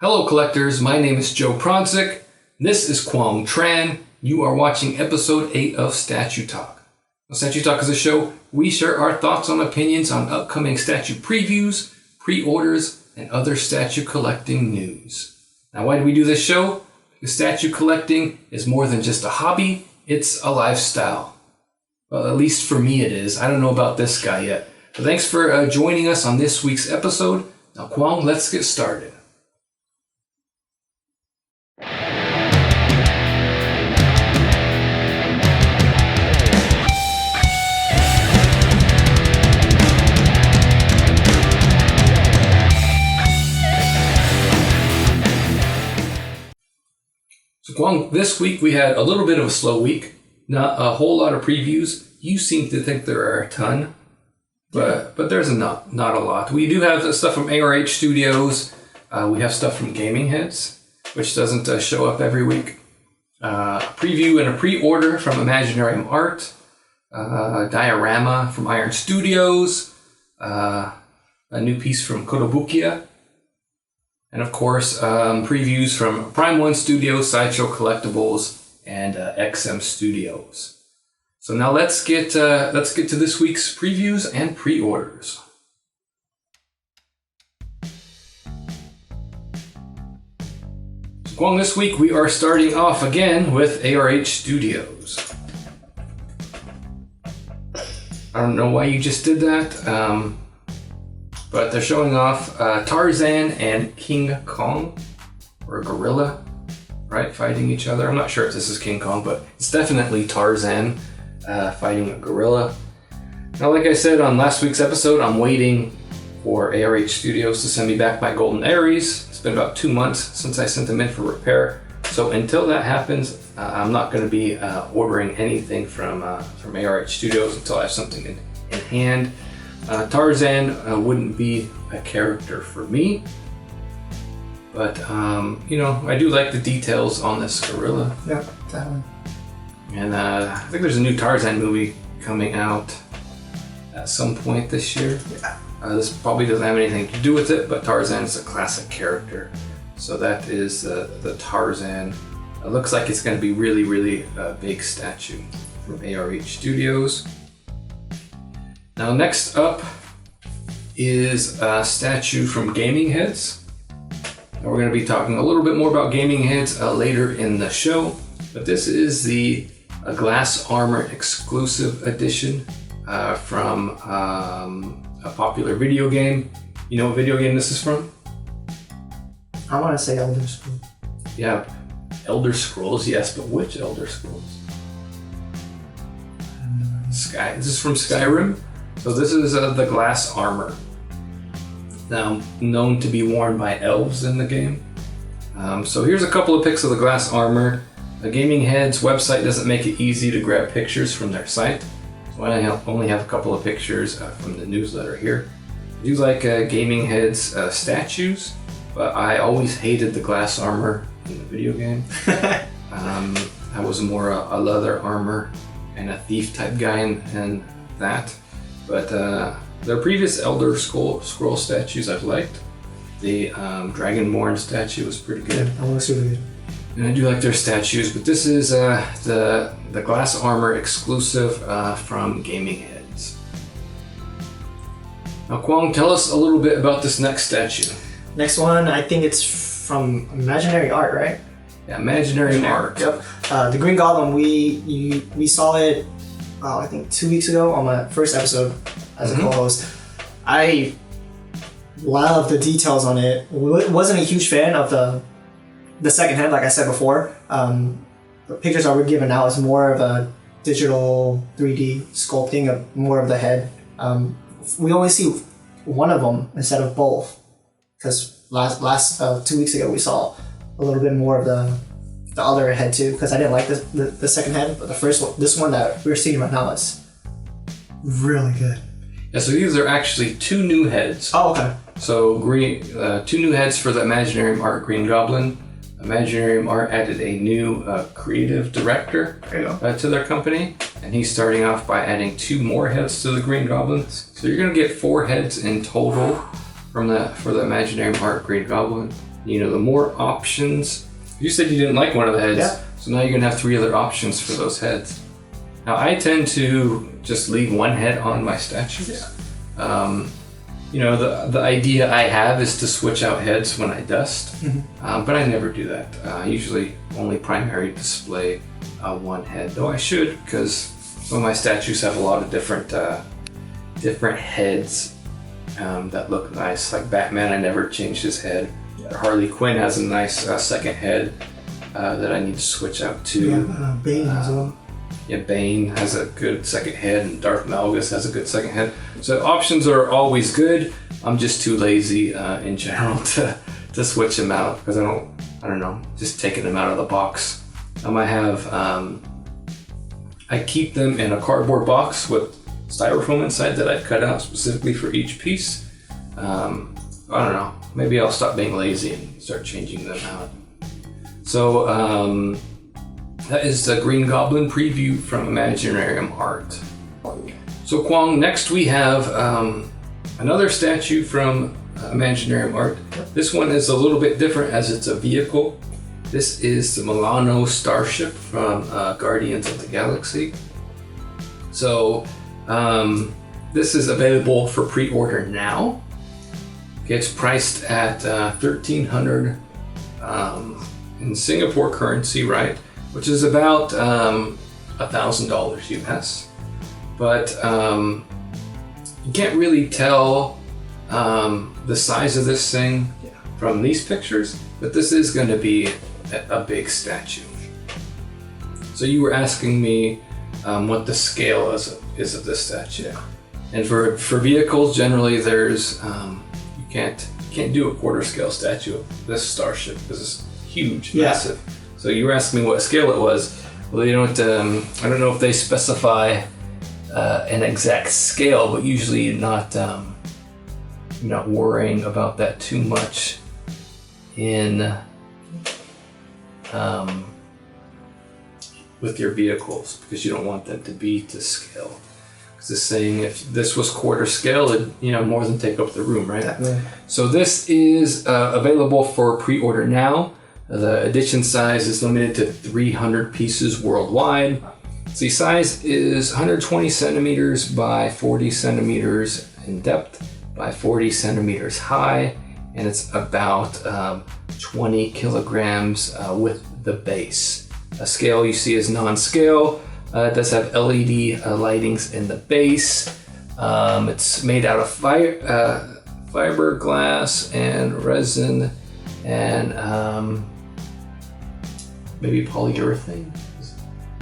Hello collectors, my name is Joe Prodzik. This is Kwong Tran. You are watching episode 8 of Statue Talk. Now, Statue Talk is a show we share our thoughts and opinions on upcoming statue previews, pre-orders, and other statue collecting news. Now why do we do this show? Because statue collecting is more than just a hobby, it's a lifestyle. Well, at least for me it is. I don't know about this guy yet. But thanks for joining us on this week's episode. Now Kwong, let's get started. So Kwong, this week we had a little bit of a slow week. Not a whole lot of previews. You seem to think there are a ton, but there's not a lot. We do have stuff from ARH Studios. We have stuff from Gaming Heads, which doesn't show up every week. A preview and a pre-order from Imaginarium Art. A diorama from Iron Studios. A new piece from Kotobukiya. And of course, previews from Prime One Studios, Sideshow Collectibles, and XM Studios. So now let's get to this week's previews and pre-orders. So Kwong, this week we are starting off again with ARH Studios. I don't know why you just did that. But they're showing off Tarzan and King Kong, or Gorilla, right, fighting each other. I'm not sure if this is King Kong, but it's definitely Tarzan fighting a gorilla. Now, like I said on last week's episode, I'm waiting for ARH Studios to send me back my Golden Aries. It's been about 2 months since I sent them in for repair. So until that happens, I'm not going to be ordering anything from ARH Studios until I have something in hand. Tarzan wouldn't be a character for me, but I do like the details on this gorilla. Yeah, definitely. And I think there's a new Tarzan movie coming out at some point this year. Yeah. This probably doesn't have anything to do with it, but Tarzan is a classic character. So that is the Tarzan. It looks like it's going to be really, really big statue from ARH Studios. Now next up is a statue from Gaming Heads. Now we're going to be talking a little bit more about Gaming Heads later in the show, but this is the Glass Armor exclusive edition from a popular video game. You know what video game this is from? I want to say Elder Scrolls. Yeah, Elder Scrolls, yes, but which Elder Scrolls? This is from Skyrim. So this is the Glass Armor, now known to be worn by elves in the game. So here's a couple of pics of the Glass Armor. The Gaming Heads website doesn't make it easy to grab pictures from their site, so I only have a couple of pictures from the newsletter here. I do like Gaming Heads statues, but I always hated the Glass Armor in the video game. I was more a leather armor and a thief type guy in that. But their previous Elder Scroll statues I've liked. The Dragonborn statue was pretty good. That looks really good. And I do like their statues, but this is the Glass Armor exclusive from Gaming Heads. Now Kwong, tell us a little bit about this next statue. Next one, I think it's from Imaginary Art, right? Yeah, Imaginarium Art. Yep. The Green Goblin, we saw it, I think 2 weeks ago on my first episode as a co-host. I love the details on it. Wasn't a huge fan of the second head, like I said before. The pictures that we're given now is more of a digital 3D sculpting of more of the head. We only see one of them instead of both, because last 2 weeks ago we saw a little bit more of the other head too, because I didn't like the second head, but the first one, this one that we're seeing right now, is really good. Yeah, so these are actually two new heads. Oh, okay. So two new heads for the Imaginarium Art Green Goblin. Imaginarium Art added a new creative director to their company, and he's starting off by adding 2 more heads to the Green Goblin. So you're going to get 4 heads in total for the Imaginarium Art Green Goblin. the more options. You said you didn't like one of the heads, Yeah. so now you're gonna have 3 other options for those heads. Now I tend to just leave one head on my statues. The idea I have is to switch out heads when I dust, but I never do that. I usually only primary display one head, though I should, because some of my statues have a lot of different heads that look nice. Like Batman, I never changed his head. Harley Quinn has a nice second head that I need to switch out too. Yeah, Bane as well. Yeah, Bane has a good second head, and Darth Malgus has a good second head. So options are always good. I'm just too lazy in general to switch them out because I don't know, just taking them out of the box. I keep them in a cardboard box with styrofoam inside that I cut out specifically for each piece. I don't know, maybe I'll stop being lazy and start changing them out. So that is the Green Goblin preview from Imaginarium Art. So Kwong, next we have another statue from Imaginarium Art. This one is a little bit different as it's a vehicle. This is the Milano starship from Guardians of the Galaxy. So this is available for pre-order now. It's priced at 1,300 in Singapore currency, right? Which is about $1,000 US. But you can't really tell the size of this thing from these pictures, but this is going to be a big statue. So you were asking me what the scale is of this statue. And for vehicles, generally there's you can't do a quarter scale statue of this starship because it's huge, massive. So you were asking me what scale it was. Well, they don't. I don't know if they specify an exact scale, but usually not worrying about that too much in with your vehicles because you don't want them to be to scale. Because it's saying if this was quarter scale, it'd more than take up the room, right? Definitely. So this is available for pre-order now. The edition size is limited to 300 pieces worldwide. So the size is 120 centimeters by 40 centimeters in depth by 40 centimeters high, and it's about 20 kilograms with the base. A scale you see is non-scale. It does have LED lightings in the base. It's made out of fiberglass and resin and maybe polyurethane.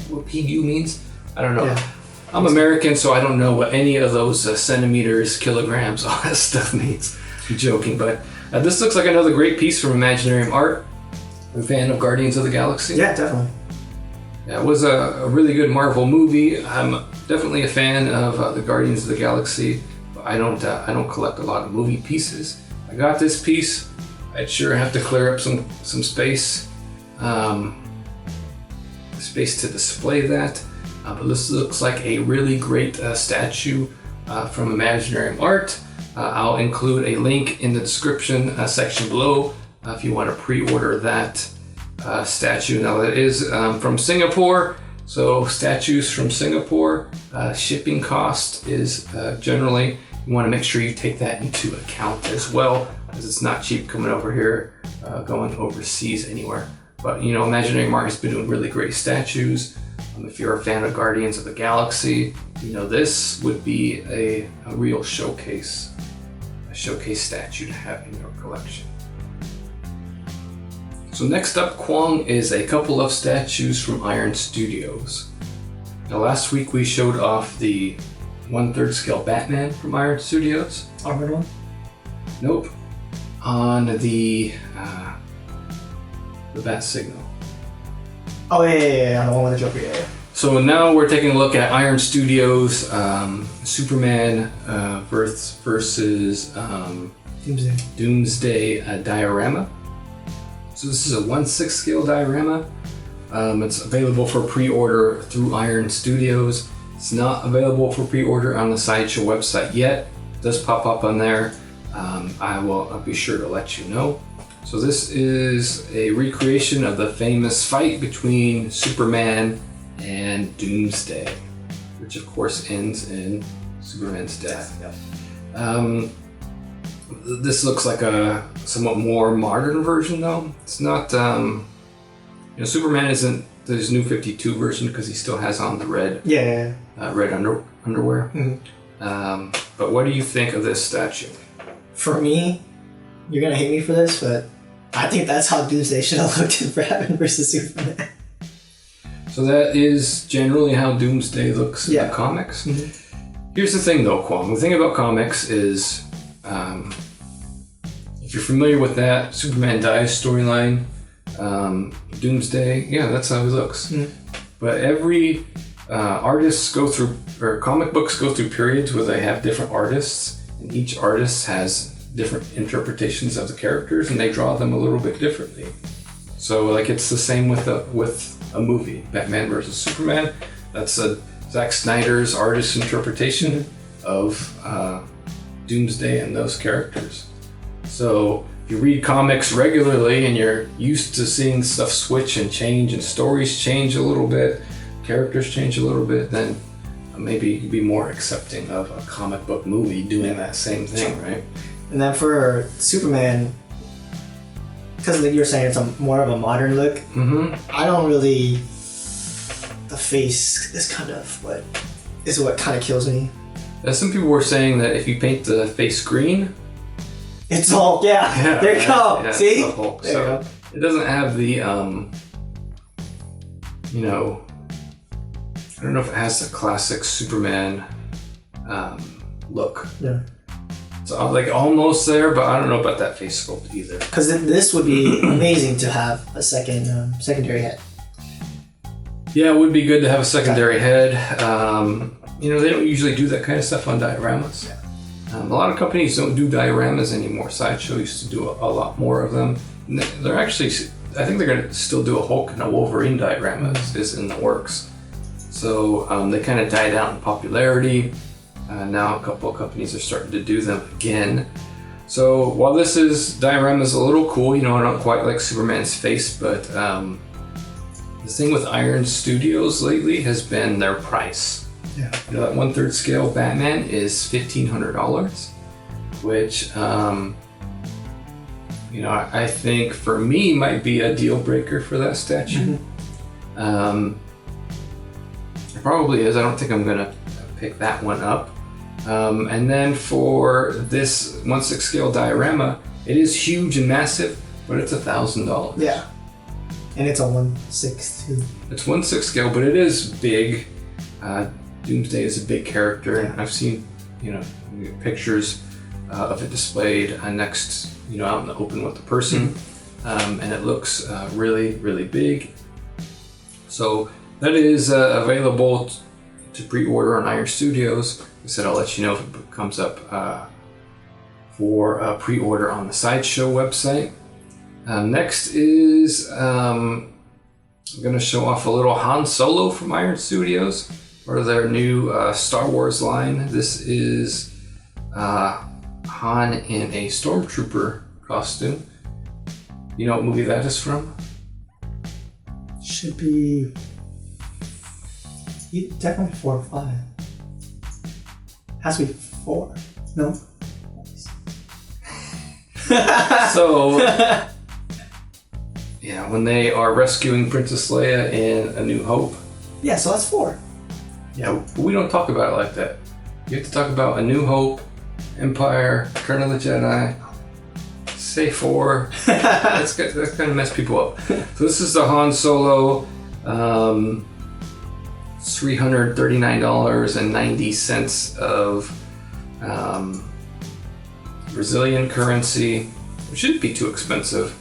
What PU means? I don't know. Yeah. I'm American, so I don't know what any of those centimeters, kilograms, all that stuff means. I'm joking, but this looks like another great piece from Imaginarium Art. I'm a fan of Guardians of the Galaxy. Yeah, definitely. Yeah, it was a really good Marvel movie. I'm definitely a fan of the Guardians of the Galaxy. But I don't collect a lot of movie pieces. I got this piece. I'd sure have to clear up some space. Space to display that, but this looks like a really great statue from Imaginarium Art. I'll include a link in the description section below if you want to pre-order that statue. Now that is from Singapore, so statues from Singapore, shipping cost is generally, you want to make sure you take that into account as well, because it's not cheap coming over here, going overseas anywhere. But Imaginarium Art has been doing really great statues. If you're a fan of Guardians of the Galaxy, this would be a real showcase statue to have in your collection. So next up, Kwong, is a couple of statues from Iron Studios. Now last week we showed off the 1/3 scale Batman from Iron Studios. Armored one? Nope. On the Bat Signal. Oh yeah, the one with the Joker, yeah. So now we're taking a look at Iron Studios Superman versus Doomsday diorama. So this is a 1/6 scale diorama. It's available for pre-order through Iron Studios. It's not available for pre-order on the Sideshow website yet. It does pop up on there. I will be sure to let you know. So this is a recreation of the famous fight between Superman and Doomsday, which of course ends in Superman's death. Yep. This looks like a somewhat more modern version, though. It's not. Superman isn't this new 52 version because he still has on the red. Yeah. Red underwear. Mm-hmm. But what do you think of this statue? For me, you're gonna hate me for this, but I think that's how Doomsday should have looked in Batman vs Superman. So that is generally how Doomsday looks in the comics. Mm-hmm. Here's the thing, though, Kwong. The thing about comics is, if you're familiar with that Superman dies storyline, Doomsday, that's how he looks. Mm-hmm. But every artists go through, or comic books go through periods where they have different artists, and each artist has different interpretations of the characters, and they draw them a little bit differently. So, like, it's the same with a movie, Batman vs Superman. That's Zack Snyder's artist interpretation of Doomsday and those characters. So, if you read comics regularly and you're used to seeing stuff switch and change and stories change a little bit, characters change a little bit, then maybe you could be more accepting of a comic book movie doing that same thing, right? And then for Superman, because like you're saying it's more of a modern look, I don't really... The face is kind of what kind of kills me. Some people were saying that if you paint the face green... It's Hulk, there you go. Yeah, see? It's the Hulk. There you go. It doesn't have the, I don't know if it has the classic Superman look. Yeah. So I'm like almost there, but I don't know about that face sculpt either. Because this would be amazing to have a secondary head. Yeah, it would be good to have a secondary head. They don't usually do that kind of stuff on dioramas. A lot of companies don't do dioramas anymore. Sideshow used to do a lot more of them. And they're actually, I think they're going to still do a Hulk and a Wolverine diorama is in the works. So they kind of died out in popularity. Now a couple of companies are starting to do them again. So while this diorama is a little cool, I don't quite like Superman's face, but the thing with Iron Studios lately has been their price. Yeah. That 1/3 scale Batman is $1,500, which I think for me might be a deal breaker for that statue. It probably is. I don't think I'm gonna pick that one up. And then for this 1/6 scale diorama, it is huge and massive, but it's $1,000. Yeah. And it's a 1/6 too. It's 1/6 scale, but it is big. Doomsday is a big character, and I've seen, pictures of it displayed next, out in the open with the person, and it looks really, really big. So that is available to pre-order on Iron Studios. Like I said, I'll let you know if it comes up for pre-order on the Sideshow website. Next is I'm going to show off a little Han Solo from Iron Studios, part of their new Star Wars line. This is Han in a Stormtrooper costume. You know what movie that is from? Should be definitely 4 or 5. Has to be 4. No? So, when they are rescuing Princess Leia in A New Hope. Yeah, so that's 4. Yeah, but we don't talk about it like that. You have to talk about A New Hope, Empire, Return of the Jedi. Say 4. That's kind of mess people up. So this is the Han Solo, $339.90 of Brazilian currency. It shouldn't be too expensive.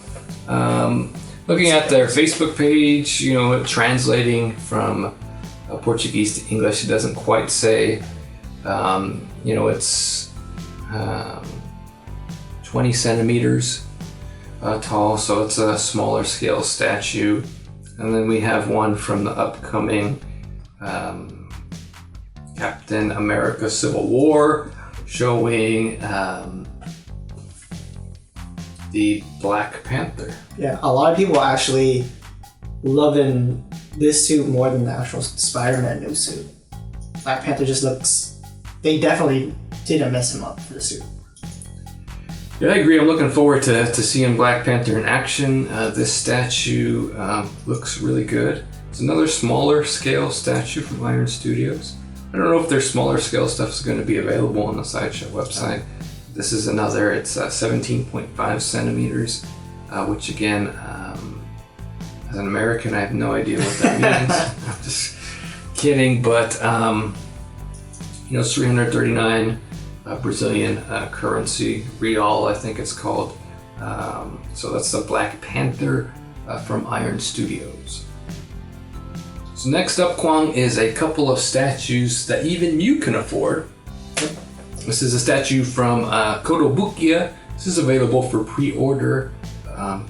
Looking at their Facebook page, translating from Portuguese to English, it doesn't quite say. It's 20 centimeters tall, so it's a smaller scale statue. And then we have one from the upcoming Captain America Civil War, showing the Black Panther. Yeah, a lot of people actually loving this suit more than the actual Spider-Man new suit. Black Panther just looks... They definitely didn't mess him up for the suit. Yeah, I agree. I'm looking forward to seeing Black Panther in action. This statue looks really good. It's another smaller scale statue from Iron Studios. I don't know if their smaller scale stuff is going to be available on the Sideshow website. This is another, it's 17.5 centimeters, which again, as an American, I have no idea what that means. I'm just kidding, but it's 339 Brazilian currency, real, I think it's called. So that's the Black Panther from Iron Studios. So next up, Kwang, is a couple of statues that even you can afford. This is a statue from Kotobukiya. This is available for pre-order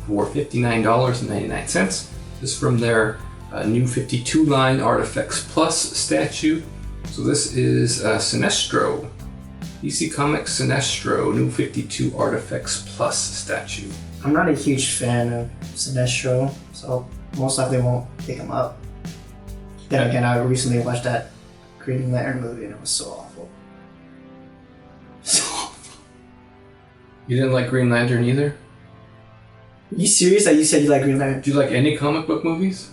for $59.99. This is from their new 52 line Artifacts Plus statue. So this is Sinestro. DC Comics Sinestro, new 52 Artifacts Plus statue. I'm not a huge fan of Sinestro, so most likely won't pick him up. Then again, I recently watched that Green Lantern movie and it was so awful. So awful. You didn't like Green Lantern either? Are you serious that you said you like Green Lantern? Do you like any comic book movies?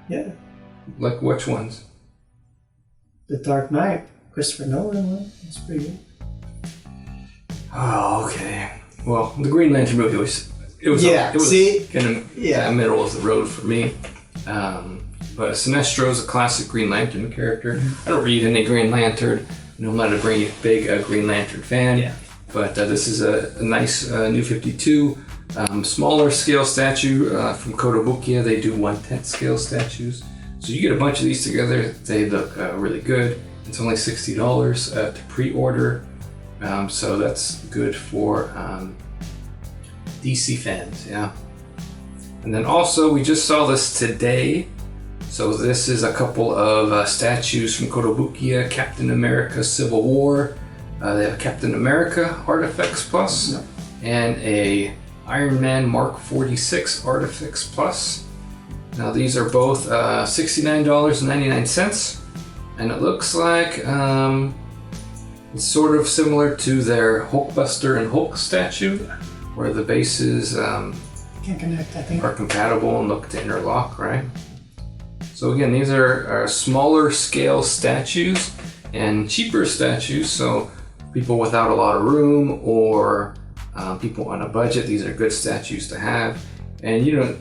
Yeah. Like which ones? The Dark Knight, Christopher Nolan one. That's pretty good. Oh, okay. Well, the Green Lantern movie was kind of middle of the road for me. But Sinestro is a classic Green Lantern character. I don't read any Green Lantern. I'm not a big Green Lantern fan. Yeah. But this is a nice new 52. Smaller scale statue from Kotobukiya. They do 1/10 scale statues. So you get a bunch of these together. They look really good. It's only $60 to pre-order. So that's good for DC fans, yeah. And then also, we just saw this today. So this is a couple of statues from Kotobukiya, Captain America Civil War. They have Captain America Artifacts Plus and a Iron Man Mark 46 Artifacts Plus. Now these are both $69.99, and it looks like it's sort of similar to their Hulkbuster and Hulk statue, where the bases Can't connect, I think. are compatible and look to interlock, right? So again, these are smaller scale statues and cheaper statues, so people without a lot of room or people on a budget, these are good statues to have. And you don't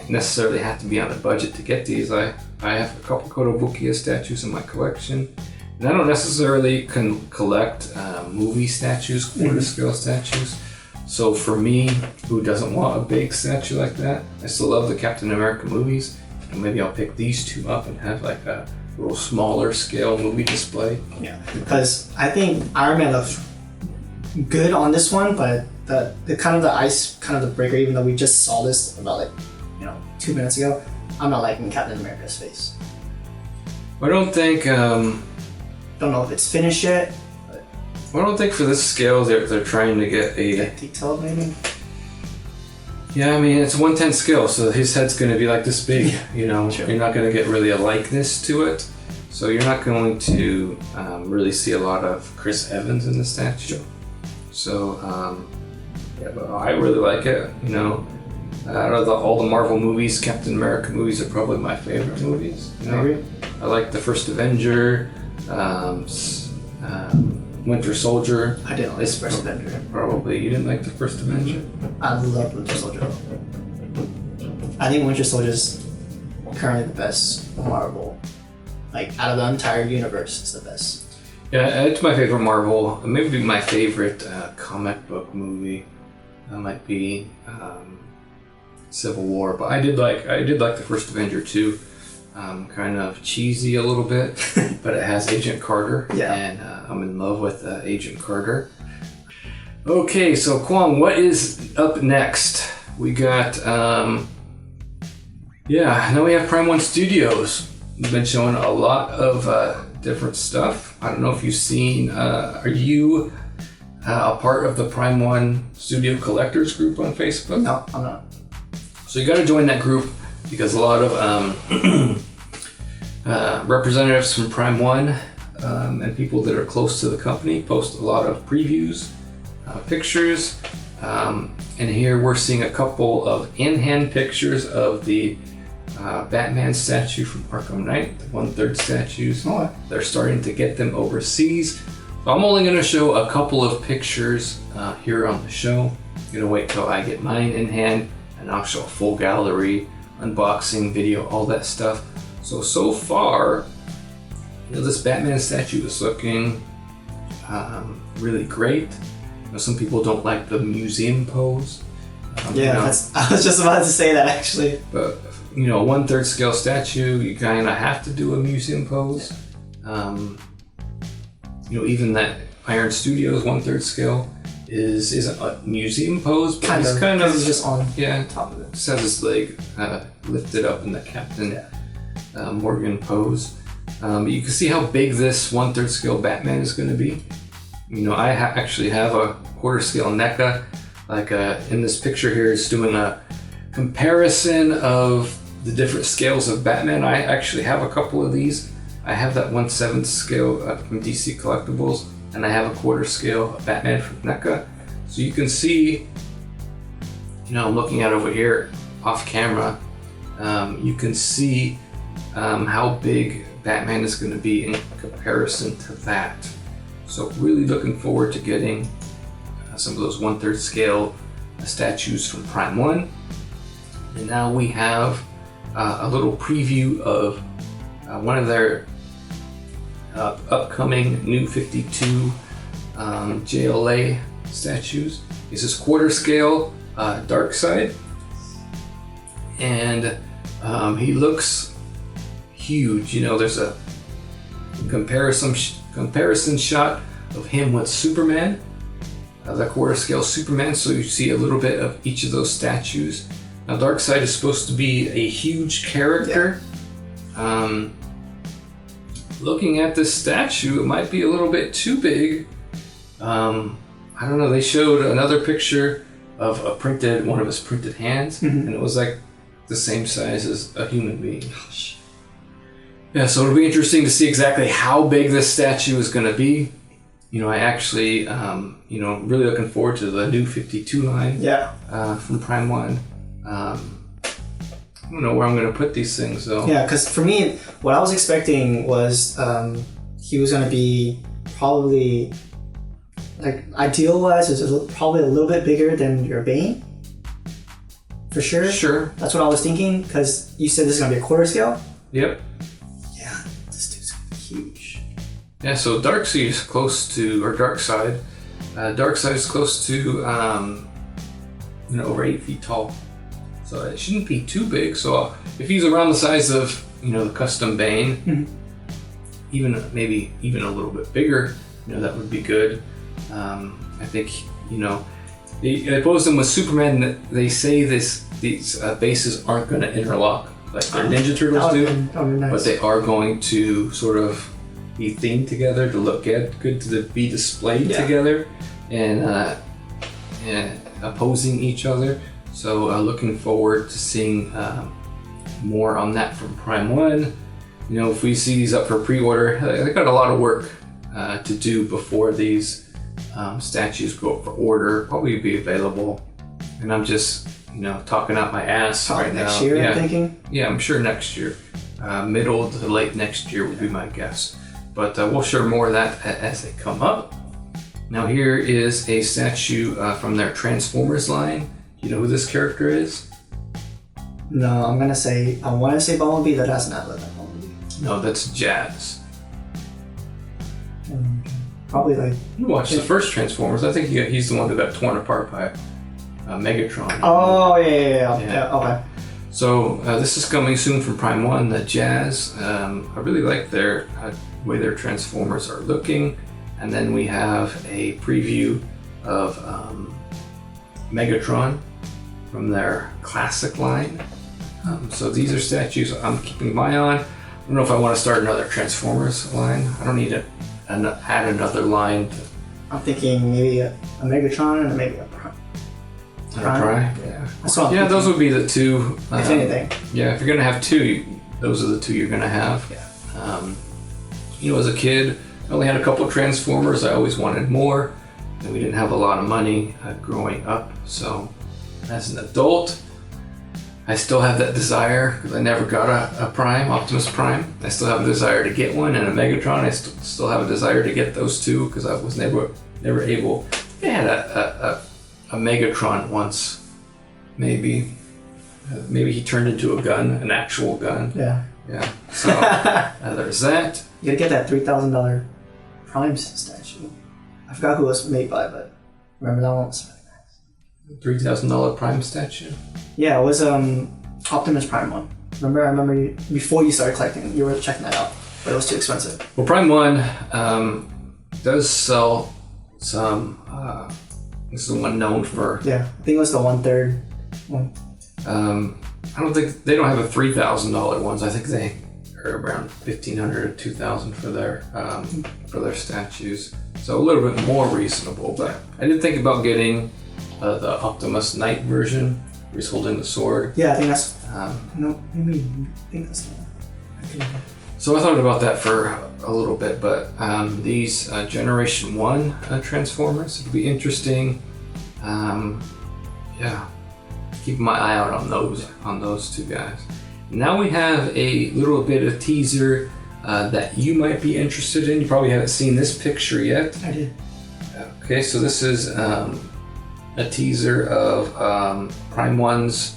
necessarily have to be on a budget to get these. I have a couple Kotobukiya statues in my collection, and I don't necessarily collect movie statues, quarter scale statues. So for me, who doesn't want a big statue like that, I still love the Captain America movies. And maybe I'll pick these two up and have like a little smaller scale movie display. Yeah, because I think Iron Man looks good on this one, but the kind of the ice, kind of the breaker, even though we just saw this about 2 minutes ago, I'm not liking Captain America's face. I don't think. Don't know if it's finished yet. I don't think for this scale they're trying to get a detailed maybe. Yeah, I mean it's 1/10 scale, so his head's going to be like this big. Sure. You're not going to get really a likeness to it, so you're not going to really see a lot of Chris Evans in the statue. So but I really like it. Out of all the Marvel movies, Captain America movies are probably my favorite movies. I like the first Avenger, Winter Soldier. I didn't like the first Avenger. Probably you didn't like the first Avenger. I love Winter Soldier. I think Winter Soldier is currently the best Marvel. Out of the entire universe, it's the best. Yeah, it's my favorite Marvel. Maybe my favorite comic book movie. That might be Civil War, but I did like the first Avenger too. Kind of cheesy a little bit, but it has Agent Carter, and I'm in love with Agent Carter. Okay, so Kwang, what is up next? We got, now we have Prime One Studios. We've been showing a lot of different stuff. I don't know if you've seen, are you a part of the Prime 1 Studio Collectors group on Facebook? No, I'm not. So you got to join that group because a lot of representatives from Prime 1 and people that are close to the company post a lot of previews, pictures, and here we're seeing a couple of in-hand pictures of the Batman statue from Arkham Knight, the 1/3 statues. Oh. They're starting to get them overseas. So I'm only going to show a couple of pictures here on the show. I'm going to wait till I get mine in hand and I'll show a full gallery, unboxing, video, all that stuff. So far, this Batman statue is looking really great. Some people don't like the museum pose. Yeah, I was just about to say that actually. But a 1/3 scale statue, you kind of have to do a museum pose. Even that Iron Studios 1/3 scale isn't a museum pose, but he's kind of just on top of it. Just has his leg lifted up in the Captain Morgan pose. You can see how big this 1/3 scale Batman is going to be. I actually have a 1/4 scale NECA. In this picture here, it's doing a comparison of the different scales of Batman. I actually have a couple of these. I have that 1/7 scale from DC Collectibles, and I have a 1/4 scale Batman from NECA. So you can see, I'm looking at over here off camera, you can see how big Batman is going to be in comparison to that. So really looking forward to getting some of those 1/3 scale statues from Prime 1. And now we have a little preview of one of their upcoming new 52 JLA statues. This is 1/4 scale Darkseid, and he looks huge. There's a comparison shot of him with Superman, the 1/4 scale Superman, so you see a little bit of each of those statues. Now Darkseid is supposed to be a huge character. Yeah. Looking at this statue, it might be a little bit too big. I don't know, they showed another picture of one of his printed hands, and it was like the same size as a human being. Yeah, so it'll be interesting to see exactly how big this statue is going to be. I actually, really looking forward to the new 52 line from Prime 1. I don't know where I'm going to put these things though. Yeah, because for me, what I was expecting was he was going to be probably, ideal-wise, is probably a little bit bigger than your Bane. For sure. Sure. That's what I was thinking, because you said this is going to be a 1/4 scale. Yep. Yeah, this dude's huge. Yeah, so Darkseid is close to, or Darkseid. Darkseid is close to, over 8 feet tall. So it shouldn't be too big. So if he's around the size of, the custom Bane, maybe even a little bit bigger, that would be good. I think, they posed him with Superman. They say these bases aren't going to interlock like their Ninja Turtles do, nice. but they are going to sort of be themed together to look good to be displayed together and opposing each other. So looking forward to seeing more on that from Prime 1. If we see these up for pre-order, they got a lot of work to do before these statues go up for order. Probably be available, and I'm just talking out my ass right next now. Year, I'm thinking. Yeah, I'm sure next year, middle to late next year would be my guess. But we'll share more of that as they come up. Now here is a statue from their Transformers line. You know who this character is? No, I want to say Bumblebee, but that's not Bumblebee. No, that's Jazz. Probably You watched the first Transformers. I think he's the one who got torn apart by Megatron. Oh, yeah, okay. So this is coming soon from Prime 1, the Jazz. I really like their way their Transformers are looking. And then we have a preview of Megatron from their classic line. So these are statues I'm keeping my eye on. I don't know if I want to start another Transformers line. I don't need to add another line to I'm thinking maybe a Megatron and maybe a Prime. Yeah. That's what I'm Yeah, thinking. those would be the two. If anything. Yeah, if you're gonna have two, those are the two you're gonna have. Yeah. As a kid, I only had a couple Transformers. I always wanted more, and we didn't have a lot of money growing up. So, as an adult, I still have that desire because I never got a Prime, Optimus Prime. I still have a desire to get one, and a Megatron. I still have a desire to get those two because I was never able. I had a Megatron once, maybe. Maybe he turned into a gun, an actual gun. Yeah. Yeah. So there's that. You gotta get that $3,000 Prime statue. I forgot who it was made by, but remember that one was really nice. $3,000 Prime statue. Yeah, it was Optimus Prime one. I remember before you started collecting, you were checking that out, but it was too expensive. Well, Prime 1 does sell some. This is the one known for. Yeah, I think it was the 1/3 one. I don't think they don't have a $3,000 ones. I think they are around $1,500 to $2,000 for their statues. So a little bit more reasonable. But I did think about getting the Optimus Knight version, where he's holding the sword. Yeah, I think that's. No, maybe I think that's the one. So I thought about that for a little bit, but these Generation 1 Transformers would be interesting. Yeah, keep my eye out on those two guys. Now we have a little bit of teaser that you might be interested in. You probably haven't seen this picture yet. I did. Okay, so this is a teaser of Prime 1's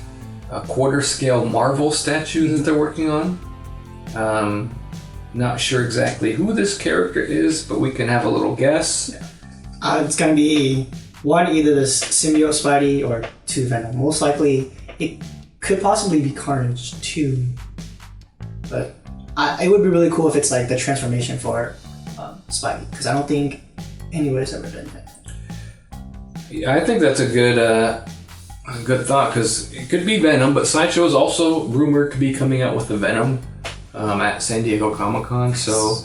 quarter scale Marvel statue that they're working on. Not sure exactly who this character is, but we can have a little guess. Yeah. It's gonna be one, either this symbiote Spidey, or two, Venom. Most likely, it could possibly be Carnage too. But it would be really cool if it's like the transformation for Spidey, because I don't think anybody's ever done that. Yeah, I think that's a good thought, because it could be Venom, but Sideshow is also rumored to be coming out with the Venom at San Diego Comic-Con. So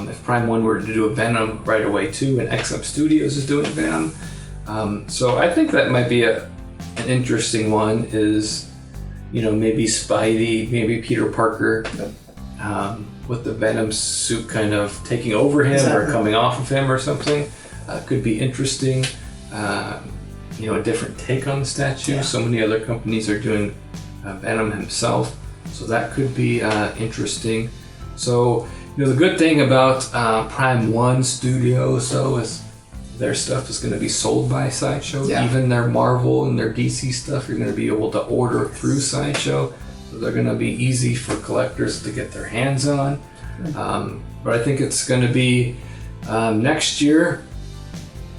if Prime 1 were to do a Venom right away too, and XM Studios is doing Venom, so I think that might be an interesting one. Is maybe Spidey, maybe Peter Parker, with the Venom suit kind of taking over him or coming off of him or something. Could be interesting. A different take on the statue. Yeah. So many other companies are doing Venom himself, so that could be interesting. So the good thing about Prime 1 Studios though is their stuff is going to be sold by Sideshow. Yeah. Even their Marvel and their DC stuff, you're going to be able to order through Sideshow, so they're going to be easy for collectors to get their hands on. But I think it's going to be next year.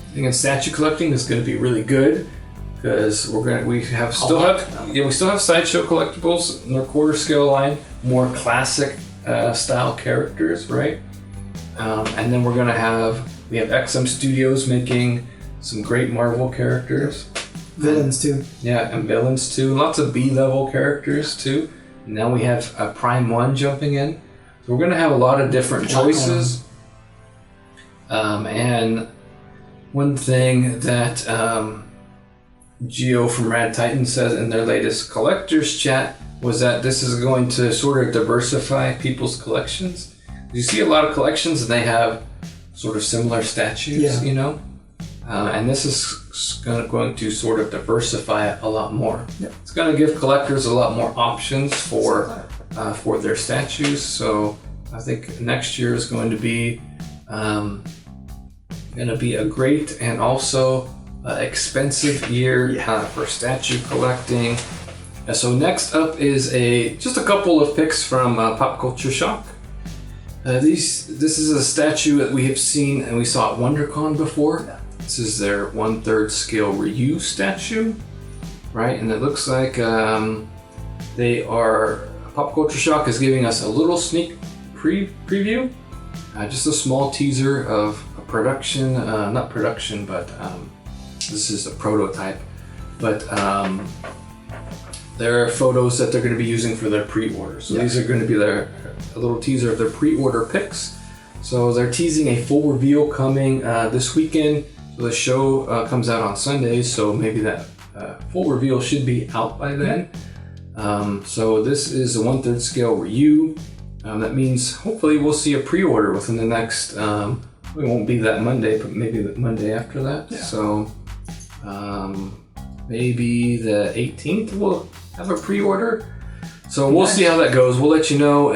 I think statue collecting is going to be really good, because we still have Sideshow Collectibles in their quarter scale line, more classic style characters, right? And then we have XM Studios making some great Marvel characters, Villains too. Yeah, and villains too. Lots of B-level characters too. And now we have Prime 1 jumping in, so we're going to have a lot of different choices. And one thing that Gio from Rad Titan says in their latest collectors chat was that this is going to sort of diversify people's collections. You see a lot of collections and they have sort of similar statues, and this is going to sort of diversify it a lot more. Yep. It's going to give collectors a lot more options for their statues. So I think next year is going to be a great and also expensive year for statue collecting. So next up is just a couple of picks from Pop Culture Shock. This is a statue that we have seen and we saw at WonderCon before. This is their 1/3 scale Ryu statue, right? And it looks like Pop Culture Shock is giving us a little sneak preview, just a small teaser of a production, not production, but this is a prototype. But there are photos that they're going to be using for their pre-order. So these are going to be a little teaser of their pre-order picks. So they're teasing a full reveal coming this weekend. So the show comes out on Sundays, so maybe that full reveal should be out by then. So this is a 1/3 scale Ryu. That means hopefully we'll see a pre-order within the next, it won't be that Monday, but maybe the Monday after that. Yeah. So maybe the 18th we'll have a pre-order. So we'll see how that goes. We'll let you know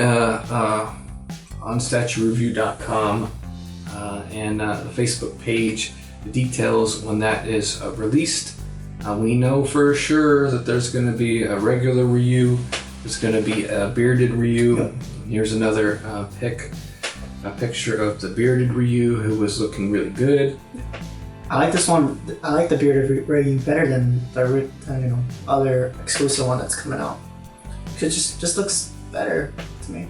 on statuereview.com and the Facebook page, the details when that is released. We know for sure that there's going to be a regular Ryu. There's going to be a bearded Ryu. Yep. Here's another a picture of the bearded Ryu who was looking really good. I like this one. I like the bearded Ryu better than the other exclusive one that's coming out. It just looks better to me.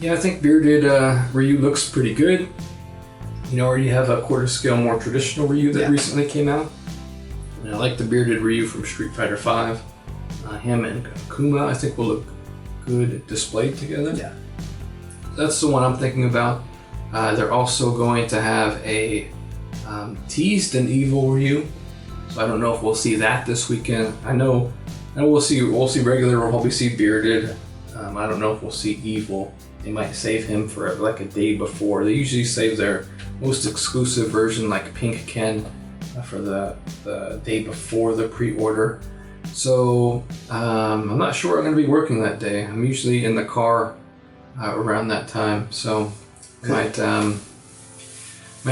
Yeah, I think bearded Ryu looks pretty good. You already have a 1/4 scale, more traditional Ryu that recently came out. And I like the bearded Ryu from Street Fighter V. Him and Kuma, I think, will look good displayed together. Yeah. That's the one I'm thinking about. They're also going to have a teased an evil Ryu. So I don't know if we'll see that this weekend. I know we'll see regular, we'll probably see bearded. I don't know if we'll see evil. They might save him for like a day before. They usually save their most exclusive version, like Pink Ken, for the day before the pre-order. So I'm not sure I'm going to be working that day. I'm usually in the car around that time, so might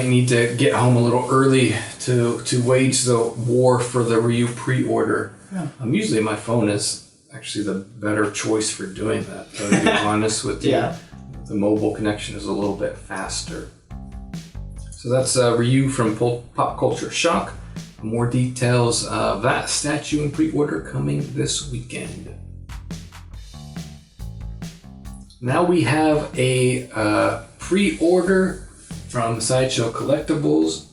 need to get home a little early to wage the war for the Ryu pre-order. Yeah. Usually my phone is actually the better choice for doing that, to be honest with you. Yeah. The mobile connection is a little bit faster. So that's Ryu from Pop Culture Shock. More details of that statue and pre-order coming this weekend. Now we have a pre-order from Sideshow Collectibles.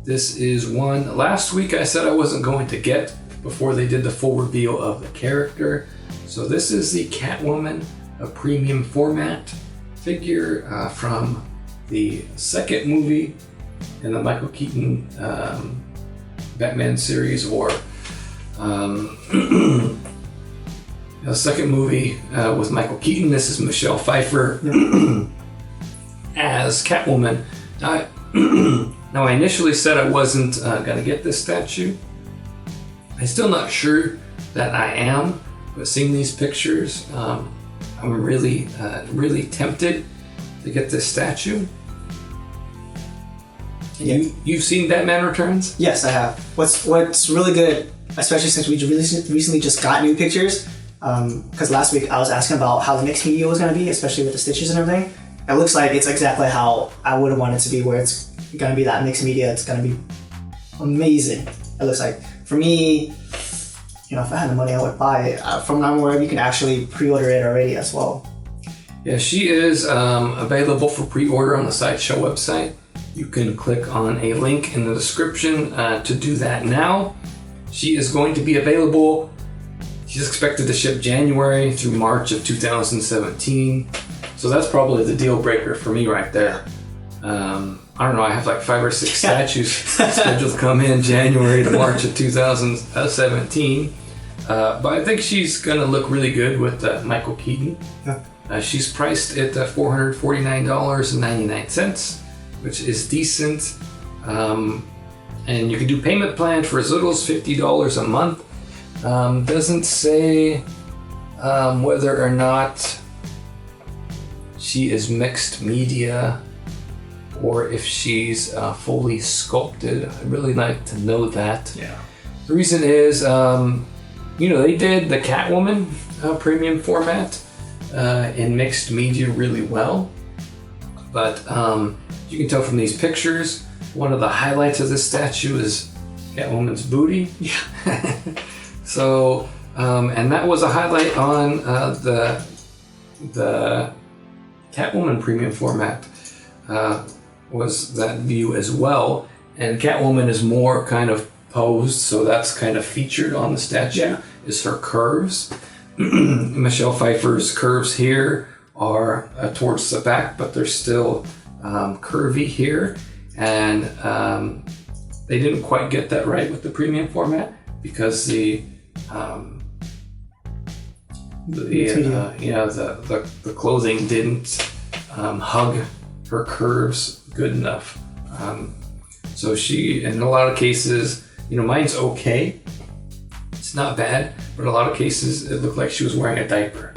This is one last week I said I wasn't going to get before they did the full reveal of the character. So this is the Catwoman, a premium format figure from the second movie in the Michael Keaton Batman series, or the second movie with Michael Keaton. This is Michelle Pfeiffer as Catwoman. Now I initially said I wasn't going to get this statue. I'm still not sure that I am, but seeing these pictures, I'm really tempted to get this statue. Yeah. You've seen Batman Returns? Yes, I have. What's really good, especially since we recently just got new pictures, because last week I was asking about how the mixed media was going to be, especially with the stitches and everything. It looks like it's exactly how I would want it to be, where it's going to be that mixed media. It's going to be amazing. It looks like. For me, if I had the money, I would buy it. From now on, you can actually pre-order it already as well. Yeah, she is available for pre-order on the Sideshow website. You can click on a link in the description to do that now. She is going to be available. She's expected to ship January through March of 2017. So that's probably the deal breaker for me right there. I don't know, I have like 5 or 6 statues scheduled to come in January to March of 2017. But I think she's going to look really good with Michael Keaton. Yeah. She's priced at $449.99, which is decent. And you can do payment plan for as little as $50 a month. Doesn't say whether or not she is mixed media or if she's fully sculpted. I'd really like to know that. Yeah. The reason is, they did the Catwoman premium format in mixed media really well. But you can tell from these pictures, one of the highlights of this statue is Catwoman's booty. Yeah. So, and that was a highlight on the Catwoman premium format, was that view as well. And Catwoman is more kind of posed, so that's kind of featured on the statue, is her curves. Michelle Pfeiffer's curves here are towards the back, but they're still curvy here, and they didn't quite get that right with the premium format because the clothing didn't hug her curves good enough. So she, in a lot of cases, mine's okay. It's not bad, but in a lot of cases it looked like she was wearing a diaper.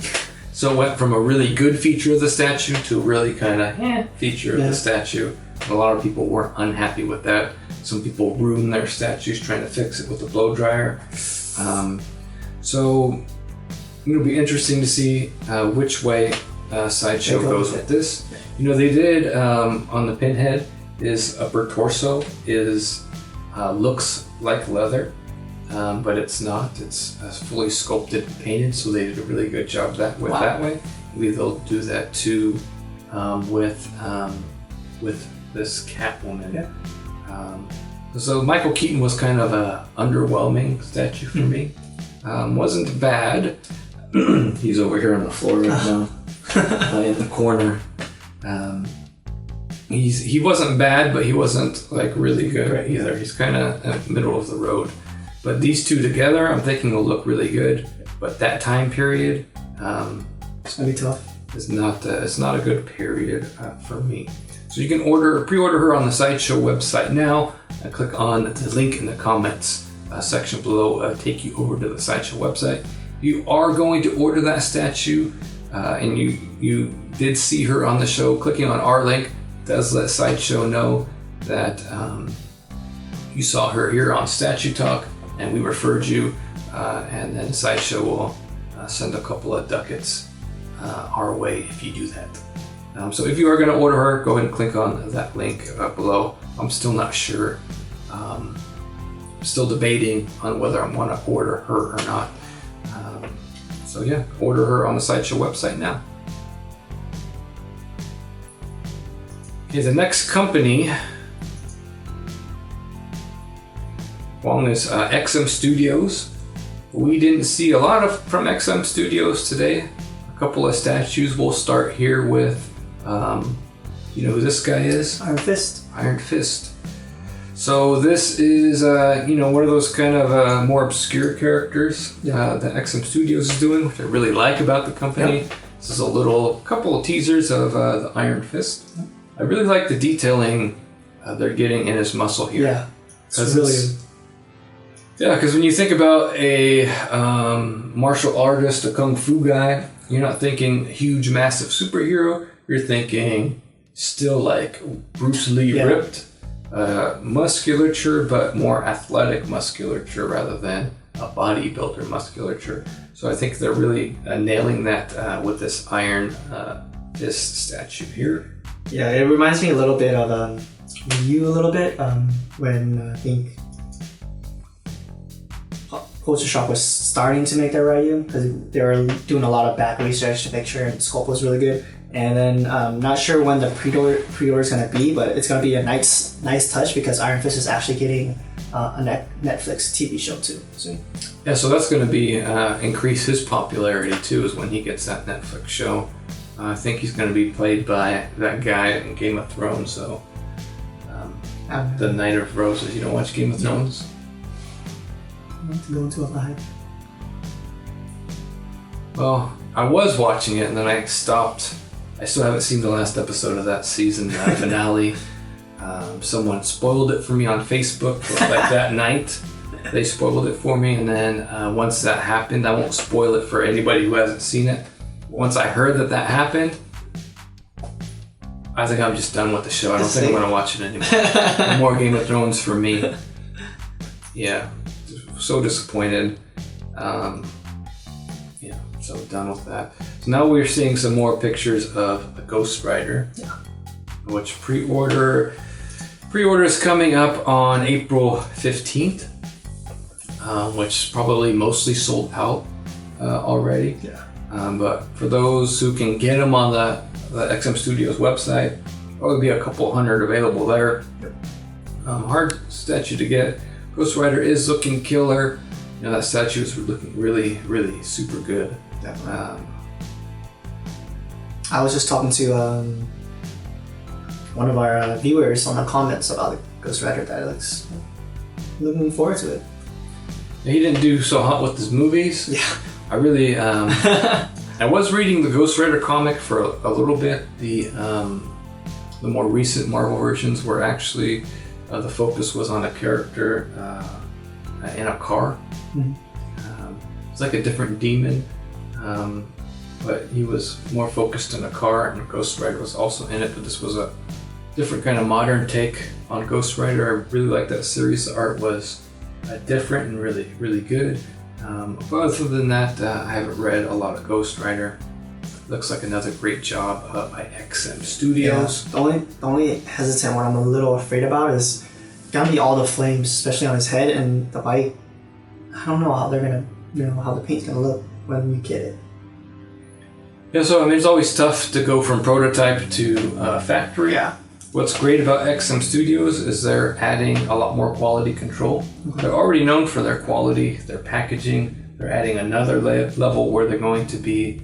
So it went from a really good feature of the statue to a really kind of feature of the statue. A lot of people were unhappy with that. Some people ruined their statues trying to fix it with a blow dryer. So it'll be interesting to see which way Sideshow goes with this. They did on the pinhead is upper torso looks like leather, but it's not. It's fully sculpted and painted, so they did a really good job that way. Maybe they'll do that too with this Catwoman. Yeah. So Michael Keaton was kind of a underwhelming statue for me. Wasn't bad. He's over here on the floor right now, in the corner. He wasn't bad, but he wasn't like really good either. He's kind of middle of the road. But these two together, I'm thinking will look really good. But that time period, it's gonna be tough. It's not a good period for me. So you can pre-order her on the Sideshow website now. And click on the link in the comments section below. Take you over to the Sideshow website. If you are going to order that statue, and you did see her on the show, clicking on our link does let Sideshow know that you saw her here on Statue Talk, and we referred you, and then Sideshow will send a couple of ducats our way if you do that. So if you are going to order her, go ahead and click on that link below. I'm still not sure. I'm still debating on whether I want to order her or not. So yeah, order her on the Sideshow website now. Okay, the next company along is XM Studios. We didn't see a lot from XM Studios today. A couple of statues. We'll start here with, who this guy is? Iron Fist. Iron Fist. So this is, one of those kind of more obscure characters that XM Studios is doing, which I really like about the company. Yep. This is a couple of teasers of the Iron Fist. Yep. I really like the detailing they're getting in his muscle here. Yeah, it's really good. Yeah, because when you think about a martial artist, a kung fu guy, you're not thinking huge, massive superhero. You're thinking still like Bruce Lee ripped. Musculature, but more athletic musculature rather than a bodybuilder musculature. So I think they're really nailing that with this Iron Fist statue here. Yeah, it reminds me a little bit of Ryu a little bit when I think Poster Shop was starting to make their Ryu because they were doing a lot of back research to make sure the sculpt was really good. And then not sure when the pre-order is going to be, but it's going to be a nice touch because Iron Fist is actually getting a Netflix TV show too soon. Yeah, so that's going to be increase his popularity too, is when he gets that Netflix show. I think he's going to be played by that guy in Game of Thrones. So the Knight of Roses. You don't watch Game of Thrones? I want to go into a hype. Well, I was watching it and then I stopped. I still haven't seen the last episode of that season finale. Someone spoiled it for me on Facebook like that night. They spoiled it for me, and then once that happened, I won't spoil it for anybody who hasn't seen it. Once I heard that happened, I think I'm just done with the show. I don't think I'm going to watch it anymore. No more Game of Thrones for me. Yeah, so disappointed. So done with that. So now we're seeing some more pictures of the Ghost Rider, which pre-order is coming up on April 15th, which is probably mostly sold out already. Yeah. But for those who can get them on the XM Studios website, probably be a couple hundred available there. Yep. Hard statue to get. Ghost Rider is looking killer. That statue is looking really, really super good. I was just talking to one of our viewers on the comments about the Ghost Rider that looks looking forward to it. He didn't do so hot with his movies. Yeah. I really, I was reading the Ghost Rider comic for a little bit. The more recent Marvel versions were actually, the focus was on a character in a car. Mm-hmm. It's like a different demon, but he was more focused in a car, and Ghost Rider was also in it, but this was a different kind of modern take on Ghost Rider. I really liked that series. The art was different and really, really good. But other than that, I haven't read a lot of Ghost Rider. Looks like another great job by XM Studios. Yeah. The only hesitant one I'm a little afraid about is gonna be all the flames, especially on his head and the bike. I don't know how they're gonna, how the paint's gonna look when we get it. Yeah, so I mean, it's always tough to go from prototype to factory. Yeah. What's great about XM Studios is they're adding a lot more quality control. Mm-hmm. They're already known for their quality, their packaging. They're adding another level where they're going to be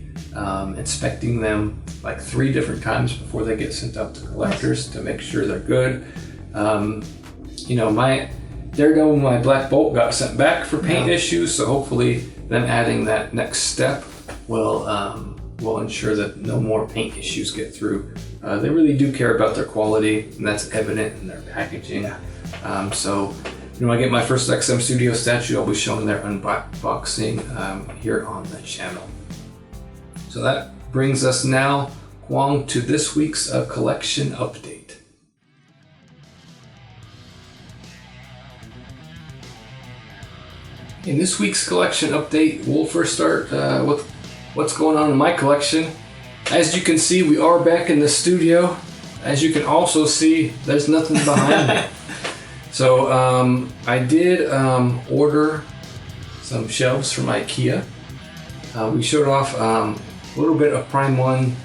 inspecting them like 3 different times before they get sent out to collectors to make sure they're good. My Daredevil, my Black Bolt got sent back for paint issues, so hopefully them adding that next step will ensure that no more paint issues get through. They really do care about their quality, and that's evident in their packaging. Yeah. So when I get my first XM Studio statue, I'll be showing their unboxing here on the channel. So that brings us now, Kwong, to this week's collection update. In this week's collection update, we'll first start with what's going on in my collection. As you can see, we are back in the studio. As you can also see, there's nothing behind me. So I did order some shelves from IKEA. We showed off a little bit of Prime 1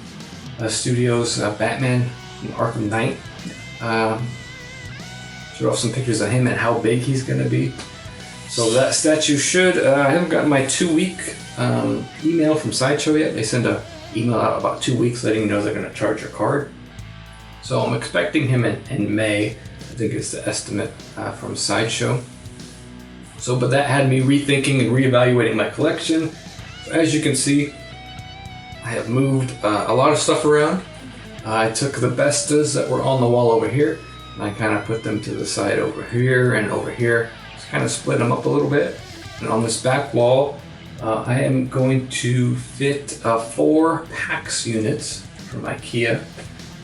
Studios Batman and Arkham Knight. Showed off some pictures of him and how big he's going to be. So that statue should, I haven't gotten my 2-week email from Sideshow yet. They send an email out about 2 weeks letting you know they're going to charge your card. So I'm expecting him in May. I think it's the estimate from Sideshow. So, but that had me rethinking and reevaluating my collection. So as you can see, I have moved a lot of stuff around. I took the bestas that were on the wall over here, and I kind of put them to the side over here and over here. Just kind of split them up a little bit. And on this back wall, I am going to fit 4 PAX units from IKEA.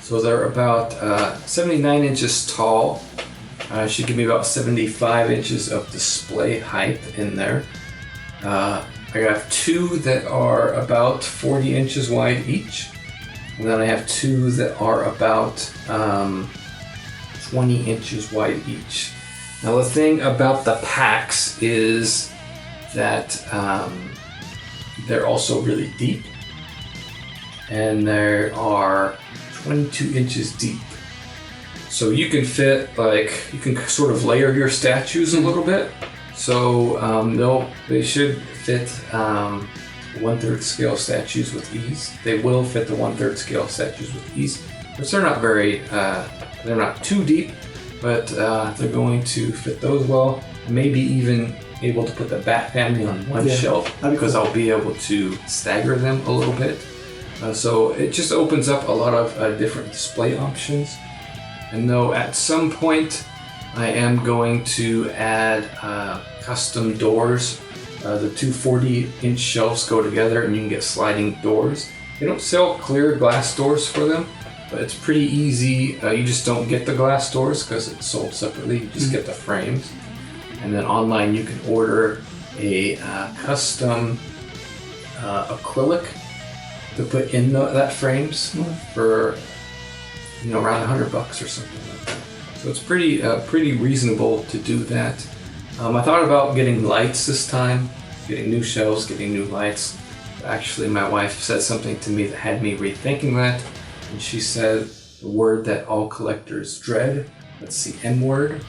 So they're about 79 inches tall. Should give me about 75 inches of display height in there. I have 2 that are about 40 inches wide each. And then I have 2 that are about 20 inches wide each. Now the thing about the PAX is that they're also really deep. And there are 22 inches deep. So you can fit, you can sort of layer your statues a little bit. So they should fit 1/3 scale statues with ease. They will fit the 1/3 scale statues with ease. But they're not they're not too deep, but they're going to fit those well. Maybe even able to put the Bat family on one shelf because I'll be able to stagger them a little bit. So it just opens up a lot of different display options. And though at some point I am going to add custom doors. The 2 40-inch shelves go together and you can get sliding doors. They don't sell clear glass doors for them, but it's pretty easy. You just don't get the glass doors because it's sold separately. You just get the frames. And then online you can order a custom acrylic to put in that frames for around $100 or something like that. So it's pretty reasonable to do that. I thought about getting lights this time, getting new shelves, getting new lights. Actually, my wife said something to me that had me rethinking that, and she said the word that all collectors dread. That's the M word.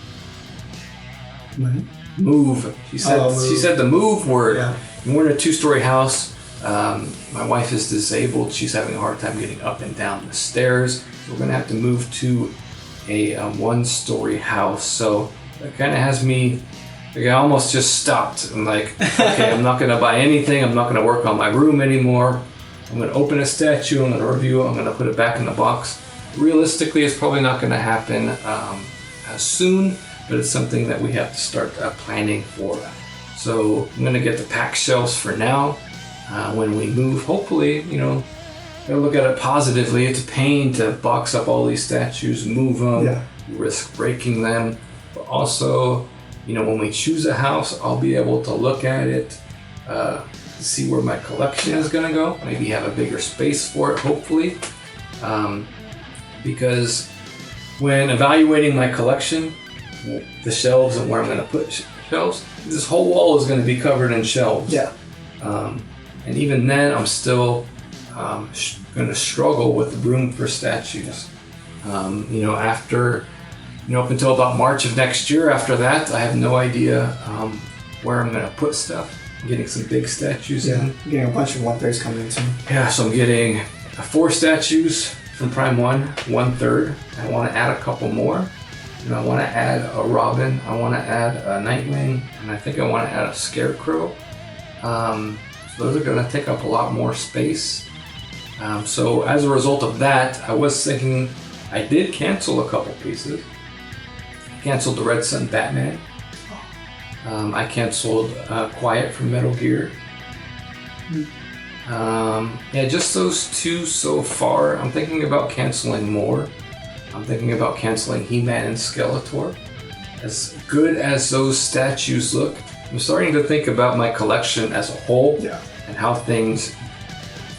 Mm-hmm. Move. She said the move word. Yeah. We're in a 2-story house. My wife is disabled. She's having a hard time getting up and down the stairs. So we're going to have to move to a one-story house. So that kind of has me, like, I almost just stopped. I'm like, okay, I'm not going to buy anything. I'm not going to work on my room anymore. I'm going to open a statue. I'm going to review it. I'm going to put it back in the box. Realistically, it's probably not going to happen soon, but it's something that we have to start planning for. So I'm going to get the pack shelves for now. When we move, hopefully, gotta look at it positively. It's a pain to box up all these statues, move them, risk breaking them. But also, when we choose a house, I'll be able to look at it, see where my collection is gonna go. Maybe have a bigger space for it, hopefully. Because when evaluating my collection, the shelves and where I'm gonna put shelves, this whole wall is gonna be covered in shelves. Yeah. And even then, I'm still going to struggle with room for statues. After, up until about March of next year, after that, I have no idea where I'm going to put stuff. I'm getting some big statues in. You're getting a bunch of 1/3s coming in too. Yeah, so I'm getting 4 statues from Prime 1, 1/3. I want to add a couple more. I want to add a Robin. I want to add a Nightwing. And I think I want to add a Scarecrow. Those are going to take up a lot more space. So as a result of that, I was thinking I did cancel a couple pieces. I canceled the Red Sun Batman. I canceled Quiet from Metal Gear. Just those 2 so far. I'm thinking about canceling more. I'm thinking about canceling He-Man and Skeletor. As good as those statues look, I'm starting to think about my collection as a whole and how things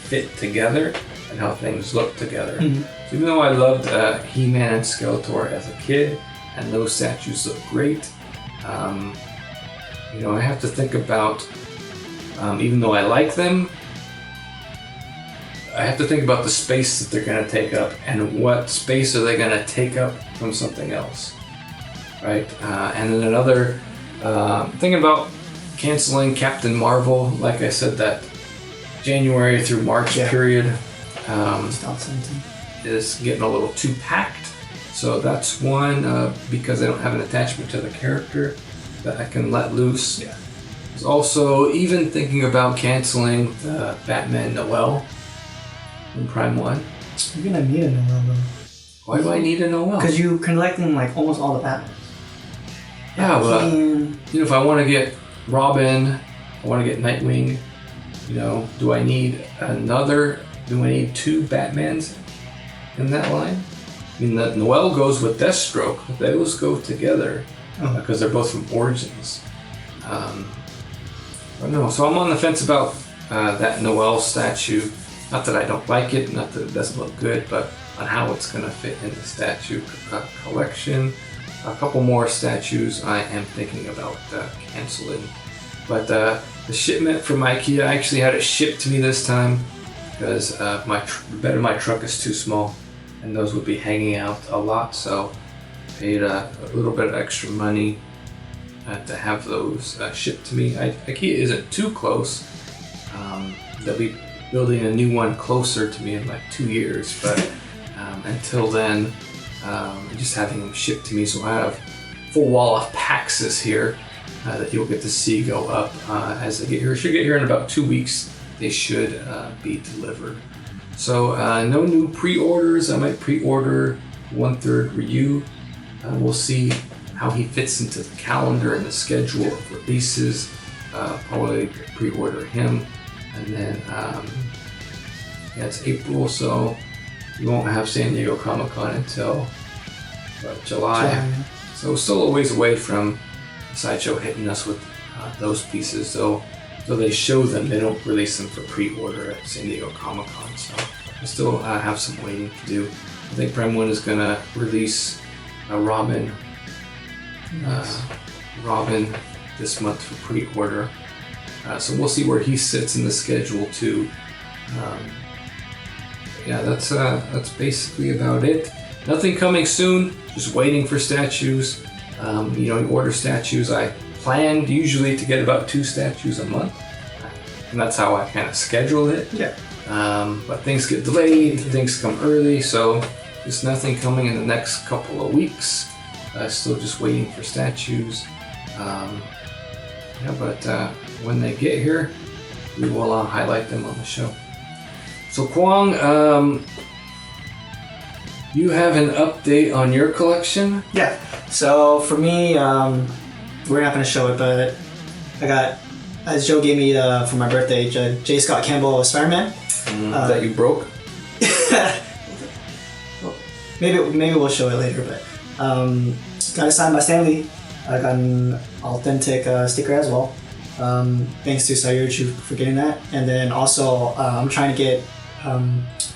fit together and how things look together. So even though I loved He-Man and Skeletor as a kid and those statues look great, I have to think about, even though I like them, I have to think about the space that they're going to take up and what space are they going to take up from something else, right? And then another, thinking about canceling Captain Marvel, like I said, that January through March period is getting a little too packed. So that's one, because I don't have an attachment to the character that I can let loose. There's also even thinking about canceling the Batman Noel in Prime 1. You're gonna need a Noel though. Why do I need a Noel? Because you're collecting like almost all the Batmans. Yeah, but if I want to get Robin, I want to get Nightwing, do I need 2 Batmans in that line? I mean, the Noel goes with Deathstroke, but those go together because they're both from Origins. I don't know, so I'm on the fence about that Noel statue. Not that I don't like it, not that it doesn't look good, but on how it's going to fit in the statue collection. A couple more statues I am thinking about canceling. But the shipment from IKEA, I actually had it shipped to me this time because the bed of my truck is too small and those would be hanging out a lot. So I paid a little bit of extra money to have those shipped to me. IKEA isn't too close. They'll be building a new one closer to me in like 2 years. But until then, just having them shipped to me, so I have a full wall of Paxes here that you'll get to see go up as they get here. Should get here in about 2 weeks. They should be delivered. So no new pre-orders. I might pre-order 1/3 Ryu. We'll see how he fits into the calendar and the schedule of releases. Probably pre-order him, and then it's April, so we won't have San Diego Comic-Con until July. So still a ways away from Sideshow hitting us with those pieces. So they show them, they don't release them for pre-order at San Diego Comic-Con. So I still have some waiting to do. I think Prime 1 is going to release Robin this month for pre-order. So we'll see where he sits in the schedule too. That's basically about it. Nothing coming soon, just waiting for statues. You order statues. I planned usually to get about 2 statues a month. and that's how I kind of schedule it. Yeah. But things get delayed, things come early, so there's nothing coming in the next couple of weeks. Still just waiting for statues. But when they get here, we will highlight them on the show. So Kwong, you have an update on your collection? Yeah. So for me, we're not going to show it, but I got, as Joe gave me for my birthday, J. Scott Campbell Spider-Man. That you broke? Maybe we'll show it later, but got it signed by Stanley. I got an authentic sticker as well. Thanks to Sayurchu for getting that. And then also, I'm trying to get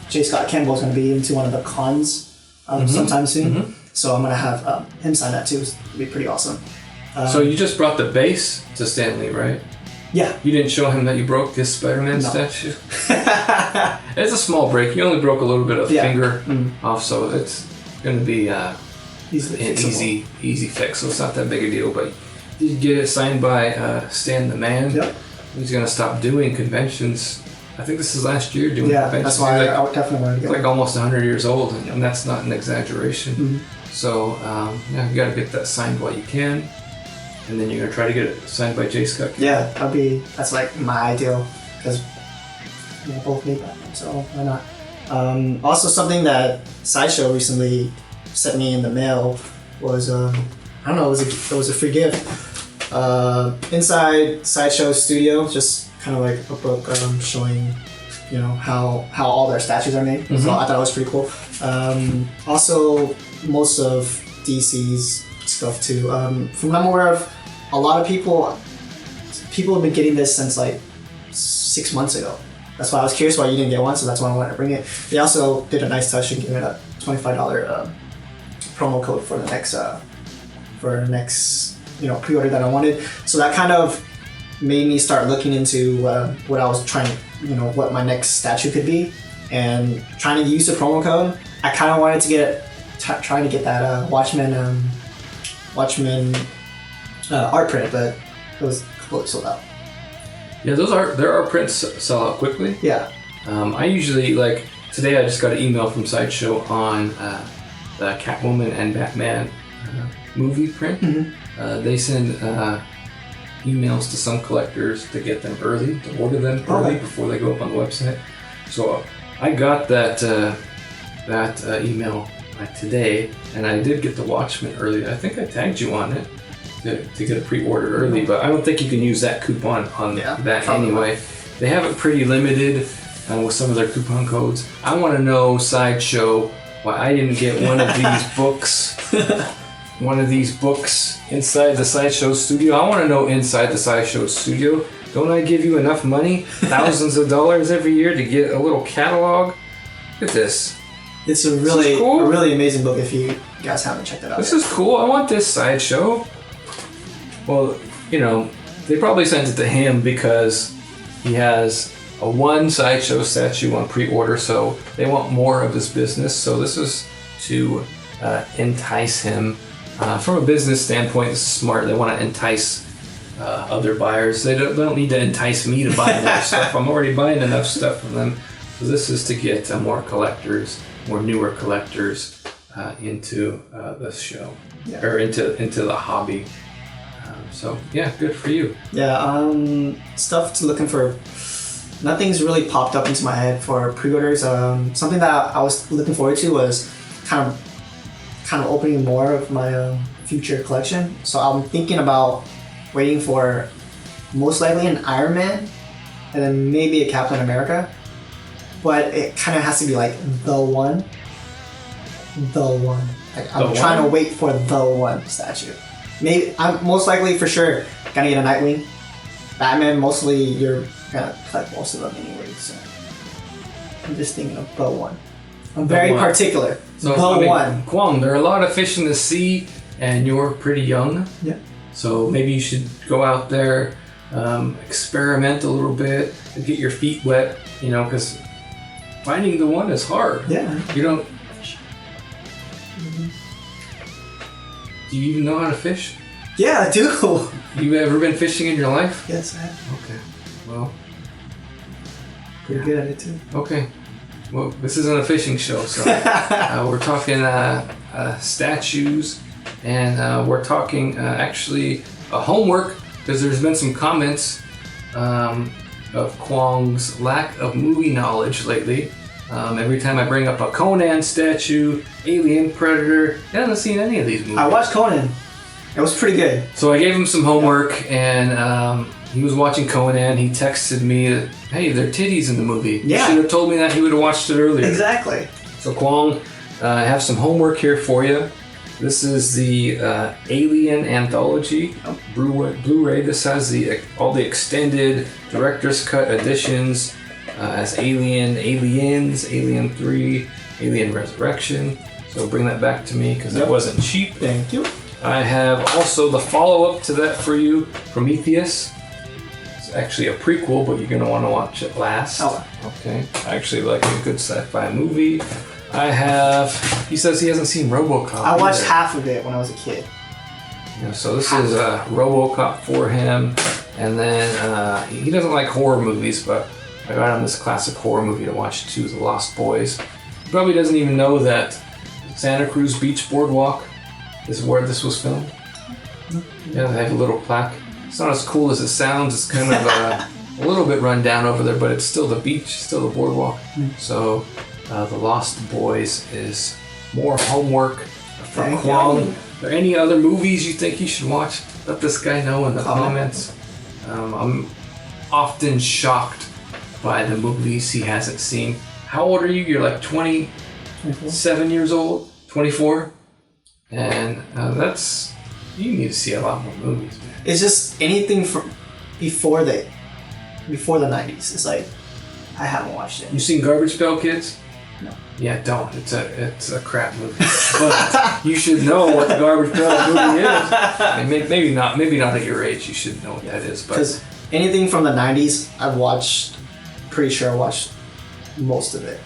J. Scott Campbell is going to be into one of the cons sometime soon. So I'm going to have him sign that too. It's going to be pretty awesome. So you just brought the base to Stanley, right? Yeah. You didn't show him that you broke his Spider-Man statue? It's a small break. You only broke a little bit of finger off, so it's going to be an easy fix. So it's not that big a deal. But you get it signed by Stan the Man. Yep. He's going to stop doing conventions. I think this is last year doing conventions. That's why I definitely want to get it. Like almost 100 years old, and that's not an exaggeration. So you got to get that signed while you can. And then you're going to try to get it signed by J. Scott. Yeah, that's like my ideal, because we both need that, so why not? Also, something that Sideshow recently sent me in the mail was, I don't know, it was a free gift. Inside Sideshow Studio, just kind of like a book showing, how all their statues are made. So I thought it was pretty cool. Also, most of DC's stuff too. From what I'm aware of, a lot of people have been getting this since like 6 months ago. That's why I was curious why you didn't get one, so that's why I wanted to bring it. They also did a nice touch and gave it a $25 promo code for the next pre-order that I wanted. So that kind of made me start looking into what I was trying to, what my next statue could be, and trying to use the promo code. I kind of wanted to trying to get that Watchmen art print, but it was completely sold out. Yeah, there are prints sell out quickly. Yeah. I usually, like, today I just got an email from Sideshow on the Catwoman and Batman movie print. They send emails to some collectors to get them early, to order them early before they go up on the website. So I got that email today, and I did get the Watchmen early. I think I tagged you on it to get a pre-order early, but I don't think you can use that coupon on that anyway. They have it pretty limited with some of their coupon codes. I want to know, Sideshow, why I didn't get one of these books. One of these books inside the Sideshow studio. I want to know, inside the Sideshow studio, don't I give you enough money, thousands of dollars every year, to get a little catalog? Look at this. It's a really amazing book if you guys haven't checked it out. This is cool. I want this, Sideshow. Well, they probably sent it to him because he has a one Sideshow statue on pre-order, so they want more of his business. So this is to entice him. From a business standpoint, it's smart. They want to entice other buyers. They don't need to entice me to buy more stuff. I'm already buying enough stuff from them. So this is to get more collectors, more newer collectors into this show, or into the hobby. So yeah, good for you. Yeah, stuff to looking for. Nothing's really popped up into my head for pre-orders. Something that I was looking forward to was kind of opening more of my future collection. So I'm thinking about waiting for most likely an Iron Man, and then maybe a Captain America. But it kind of has to be like the one. Like, I'm trying to wait for the one statue. Maybe I'm most likely for sure gonna get a Nightwing. Batman, mostly you're gonna collect most of them anyway. So I'm just thinking of the one. I'm very particular. So, one. Kwong, there are a lot of fish in the sea, and you're pretty young. Yeah. So maybe you should go out there, experiment a little bit, and get your feet wet. Because finding the one is hard. Yeah. You don't. Do you even know how to fish? Yeah, I do. You ever been fishing in your life? Yes, I have. Okay. Well, Pretty good at it too. Okay. Well, this isn't a fishing show, so we're talking statues, and we're talking actually homework, because there's been some comments of Kwong's lack of movie knowledge lately. Every time I bring up a Conan statue, Alien, Predator, he hasn't seen any of these movies. I watched Conan. It was pretty good. So I gave him some homework, and he was watching Conan. He texted me that, hey, there are titties in the movie. Yeah. He should have told me that. He would have watched it earlier. Exactly. So Kwong, I have some homework here for you. This is the Alien Anthology Blu-ray. This has all the extended director's cut editions as Aliens, Alien 3, Alien Resurrection. So bring that back to me because it wasn't cheap. Thank you. I have also the follow-up to that for you, Prometheus. It's actually a prequel, but you're going to want to watch it last. Oh. Okay. I actually like a good sci-fi movie. He says he hasn't seen RoboCop. I watched half of it when I was a kid. Yeah, so this is RoboCop for him. And then he doesn't like horror movies, but I got him this classic horror movie to watch too, The Lost Boys. He probably doesn't even know that Santa Cruz Beach Boardwalk is where this was filmed. Yeah, they have a little plaque. It's not as cool as it sounds. It's kind of a little bit run down over there, but it's still the beach, still the boardwalk. So The Lost Boys is more homework from Kwong. Are there any other movies you think you should watch? Let this guy know in the comments. I'm often shocked by the movies he hasn't seen. How old are you? You're like 27 years old? 24? And you need to see a lot more movies, man. It's just anything from before the 90s. It's like, I haven't watched it. You seen Garbage Pail Kids? No. Yeah, don't. It's a crap movie. But you should know what the Garbage Pail movie is. I mean, maybe not at your age you should know what that is. Because anything from the 90s, I've watched, pretty sure I watched most of it.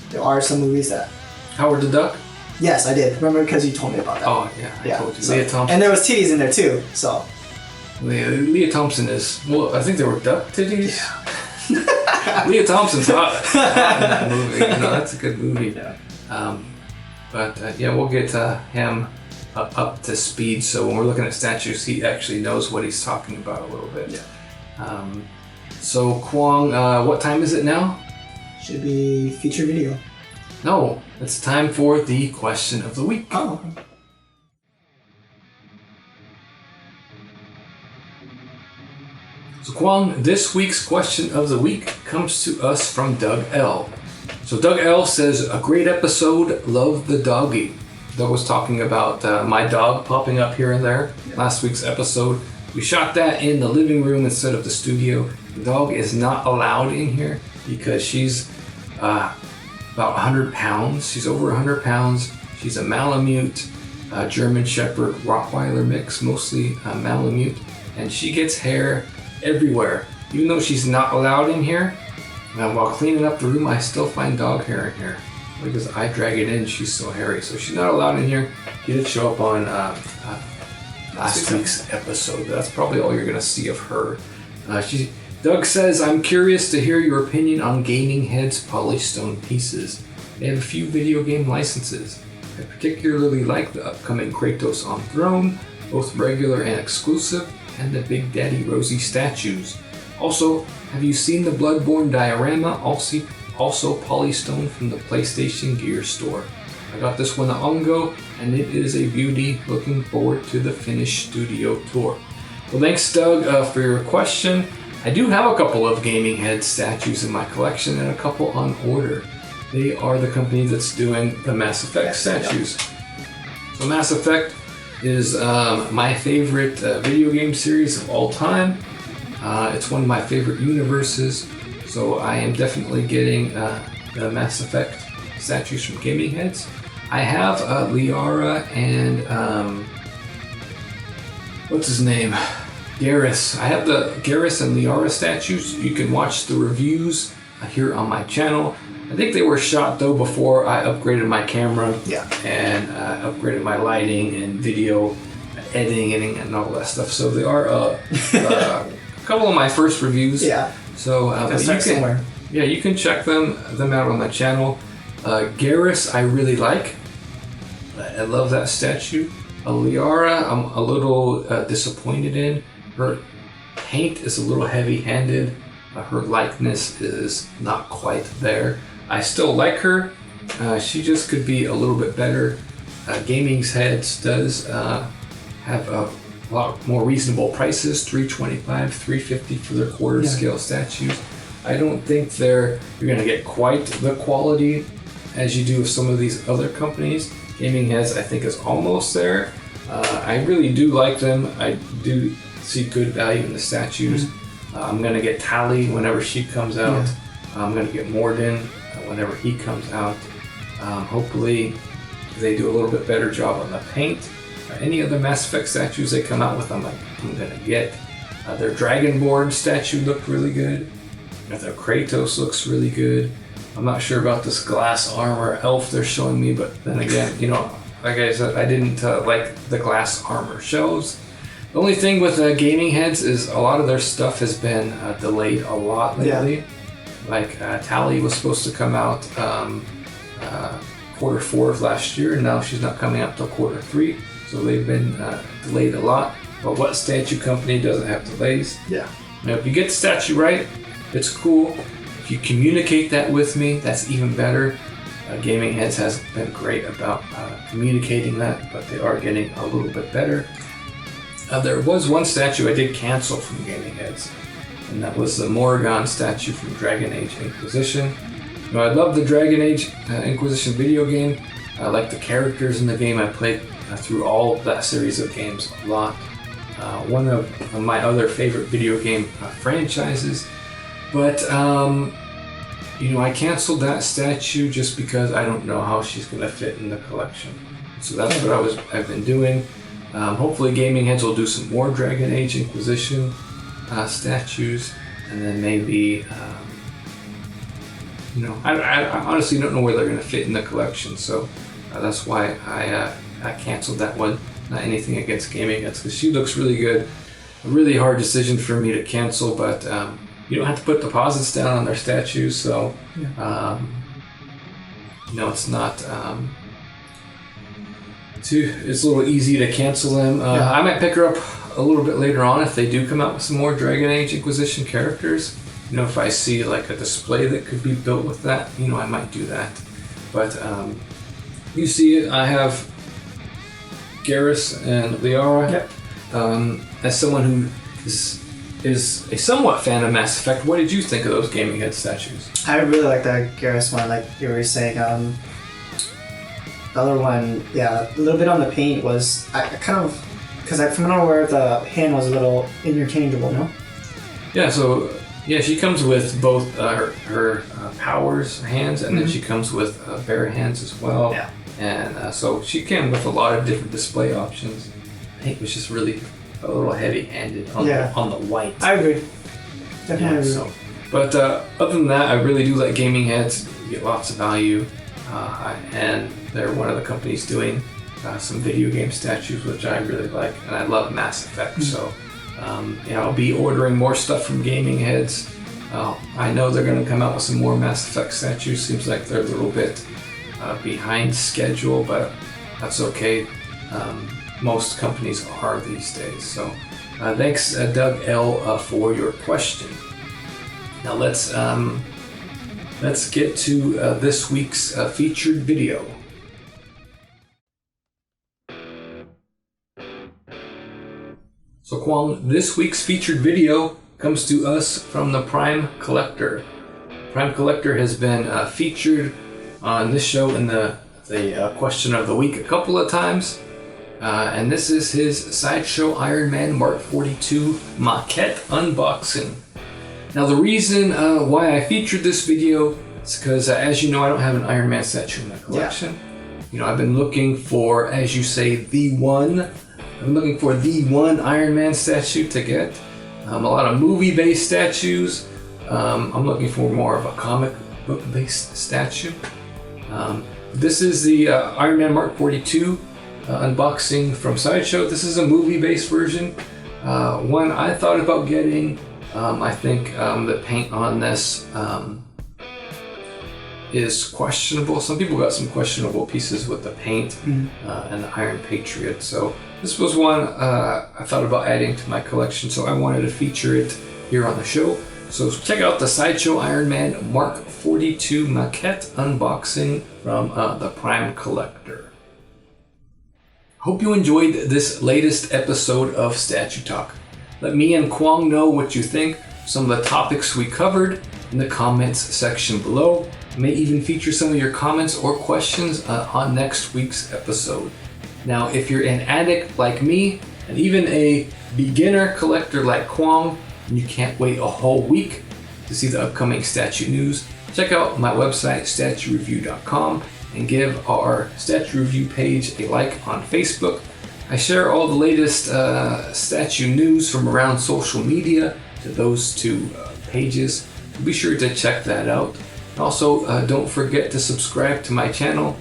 There are some movies that... Howard the Duck? Yes, I did. Remember, because you told me about that. Oh, yeah, I told you. So, Leah Thompson. And there was titties in there, too, so... Leah Thompson is... Well, I think there were duck titties. Yeah. Leah Thompson's hot in that movie. That's a good movie. Yeah. But we'll get him up to speed, so when we're looking at statues, he actually knows what he's talking about a little bit. Yeah. So, Kwong, what time is it now? Should be feature video. No, it's time for the question of the week. Oh. So Kwong, this week's question of the week comes to us from Doug L. So Doug L says, a great episode, love the doggy. Doug was talking about my dog popping up here and there. Last week's episode. We shot that in the living room instead of the studio. The dog is not allowed in here because she's about 100 pounds. She's over 100 pounds. She's a Malamute, German Shepherd, Rottweiler mix, mostly Malamute. And she gets hair everywhere. Even though she's not allowed in here, while cleaning up the room, I still find dog hair in here. Because I drag it in, she's so hairy. So she's not allowed in here. She did show up on last week's episode. That's probably all you're going to see of her. Doug says, I'm curious to hear your opinion on Gaming Head's Polystone pieces. They have a few video game licenses. I particularly like the upcoming Kratos on Throne, both regular and exclusive, and the Big Daddy Rosie statues. Also, have you seen the Bloodborne diorama, also Polystone from the PlayStation Gear store? I got this one at Ongo, and it is a beauty. Looking forward to the finished studio tour. Well, thanks, Doug, for your question. I do have a couple of Gaming Head statues in my collection and a couple on order. They are the company that's doing the Mass Effect statues. So Mass Effect is my favorite video game series of all time. It's one of my favorite universes, so I am definitely getting the Mass Effect statues from Gaming Heads. I have Liara and what's his name? Garrus. I have the Garrus and Liara statues. You can watch the reviews here on my channel. I think they were shot though before I upgraded my camera and upgraded my lighting and video editing and all that stuff. So they are a couple of my first reviews. Yeah. So yeah, you can check them out on the channel. Garrus, I really like. I love that statue. Liara, I'm a little disappointed in. Her paint is a little heavy-handed. Her likeness is not quite there. I still like her. She just could be a little bit better. Gaming's Heads does have a lot more reasonable prices, $325, $350 for their quarter scale statues. I don't think you're gonna get quite the quality as you do with some of these other companies. Gaming Heads, I think, is almost there. I really do like them. I do see good value in the statues. I'm gonna get Tally whenever she comes out. I'm gonna get Morden whenever he comes out. Hopefully they do a little bit better job on the paint. Any other Mass Effect statues they come out with, I'm gonna get. Their Dragonborn statue looked really good. Their Kratos looks really good. I'm not sure about this glass armor elf they're showing me, but then again, like I said, I didn't like the glass armor shows. The only thing with Gaming Heads is a lot of their stuff has been delayed a lot lately. Like Tally was supposed to come out Q4 of last year, and now she's not coming out till Q3. So they've been delayed a lot. But what statue company doesn't have delays? Yeah. Now, if you get the statue right, it's cool. If you communicate that with me, that's even better. Gaming Heads has been great about communicating that, but they are getting a little bit better. There was one statue I did cancel from Gaming Heads, and that was the Morrigan statue from Dragon Age Inquisition. Now, I love the Dragon Age Inquisition video game. I like the characters in the game. I played through all of that series of games a lot. One of my other favorite video game franchises. But, I canceled that statue just because I don't know how she's going to fit in the collection. So that's what I've been doing. Hopefully Gaming Heads will do some more Dragon Age Inquisition statues, and then maybe, I honestly don't know where they're going to fit in the collection, so that's why I canceled that one. Not anything against Gaming Heads, because she looks really good. A really hard decision for me to cancel, but you don't have to put deposits down on their statues, so it's not it's a little easy to cancel them. I might pick her up a little bit later on if they do come out with some more Dragon Age Inquisition characters. If I see like a display that could be built with that, I might do that. But you see it, I have Garrus and Liara. As someone who is a somewhat fan of Mass Effect, what did you think of those Gaming Head statues? I really like that Garrus one, like you were saying. The other one, a little bit on the paint was, I kind of, because from what I'm aware, the hand was a little interchangeable, no? Yeah, so, she comes with both her powers hands, and then she comes with bare hands as well. Yeah. And so she came with a lot of different display options. I think it was just really a little heavy-handed on the white. I agree. Definitely agree. So, but other than that, I really do like Gaming Heads. You get lots of value. And they're one of the companies doing some video game statues, which I really like. And I love Mass Effect. So, I'll be ordering more stuff from Gaming Heads. I know they're going to come out with some more Mass Effect statues. Seems like they're a little bit behind schedule, but that's okay. Most companies are these days. So thanks, Doug L, for your question. Now let's get to this week's featured video. So Kwong, this week's featured video comes to us from the Prime Collector. Prime Collector has been featured on this show in the question of the week a couple of times. And this is his Sideshow Iron Man Mark 42 maquette unboxing. Now the reason why I featured this video is because, as you know, I don't have an Iron Man statue in my collection. I've been looking for, as you say, the one Iron Man statue to get. A lot of movie-based statues. I'm looking for more of a comic book-based statue. This is the Iron Man Mark 42 unboxing from Sideshow. This is a movie-based version. One I thought about getting. I think the paint on this is questionable. Some people got some questionable pieces with the paint and the Iron Patriot. So this was one I thought about adding to my collection, so I wanted to feature it here on the show. So check out the Sideshow Iron Man Mark 42 maquette unboxing from the Prime Collector. Hope you enjoyed this latest episode of Statue Talk. Let me and Kwong know what you think, some of the topics we covered in the comments section below. I may even feature some of your comments or questions on next week's episode. Now, if you're an addict like me, and even a beginner collector like Kwong, and you can't wait a whole week to see the upcoming statue news, check out my website, statuereview.com, and give our statue review page a like on Facebook. I share all the latest statue news from around social media to those two pages. So be sure to check that out. Also, don't forget to subscribe to my channel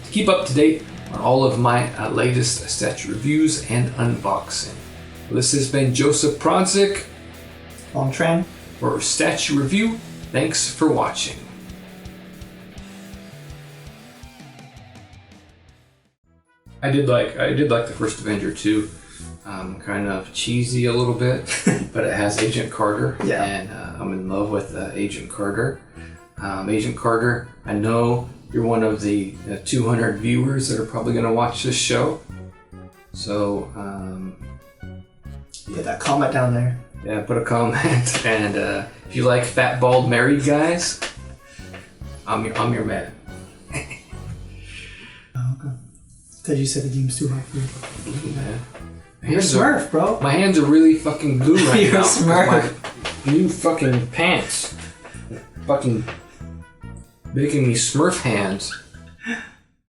to keep up to date on all of my latest statue reviews and unboxing. This has been Joseph Pronzik Long Tran for Statue Review. Thanks for watching. I did like the first Avenger too. Kind of cheesy a little bit, but it has Agent Carter, and I'm in love with Agent Carter. Agent Carter, I know you're one of the 200 viewers that are probably going to watch this show. So, put that comment down there. Yeah, put a comment. And if you like fat, bald, married guys, I'm your man. Oh, okay. Thought you said the game's too hot for you. Blue, man. You're a Smurf, bro. My hands are really fucking blue right You're now. a Smurf. My new fucking pants. Fucking making me Smurf hands.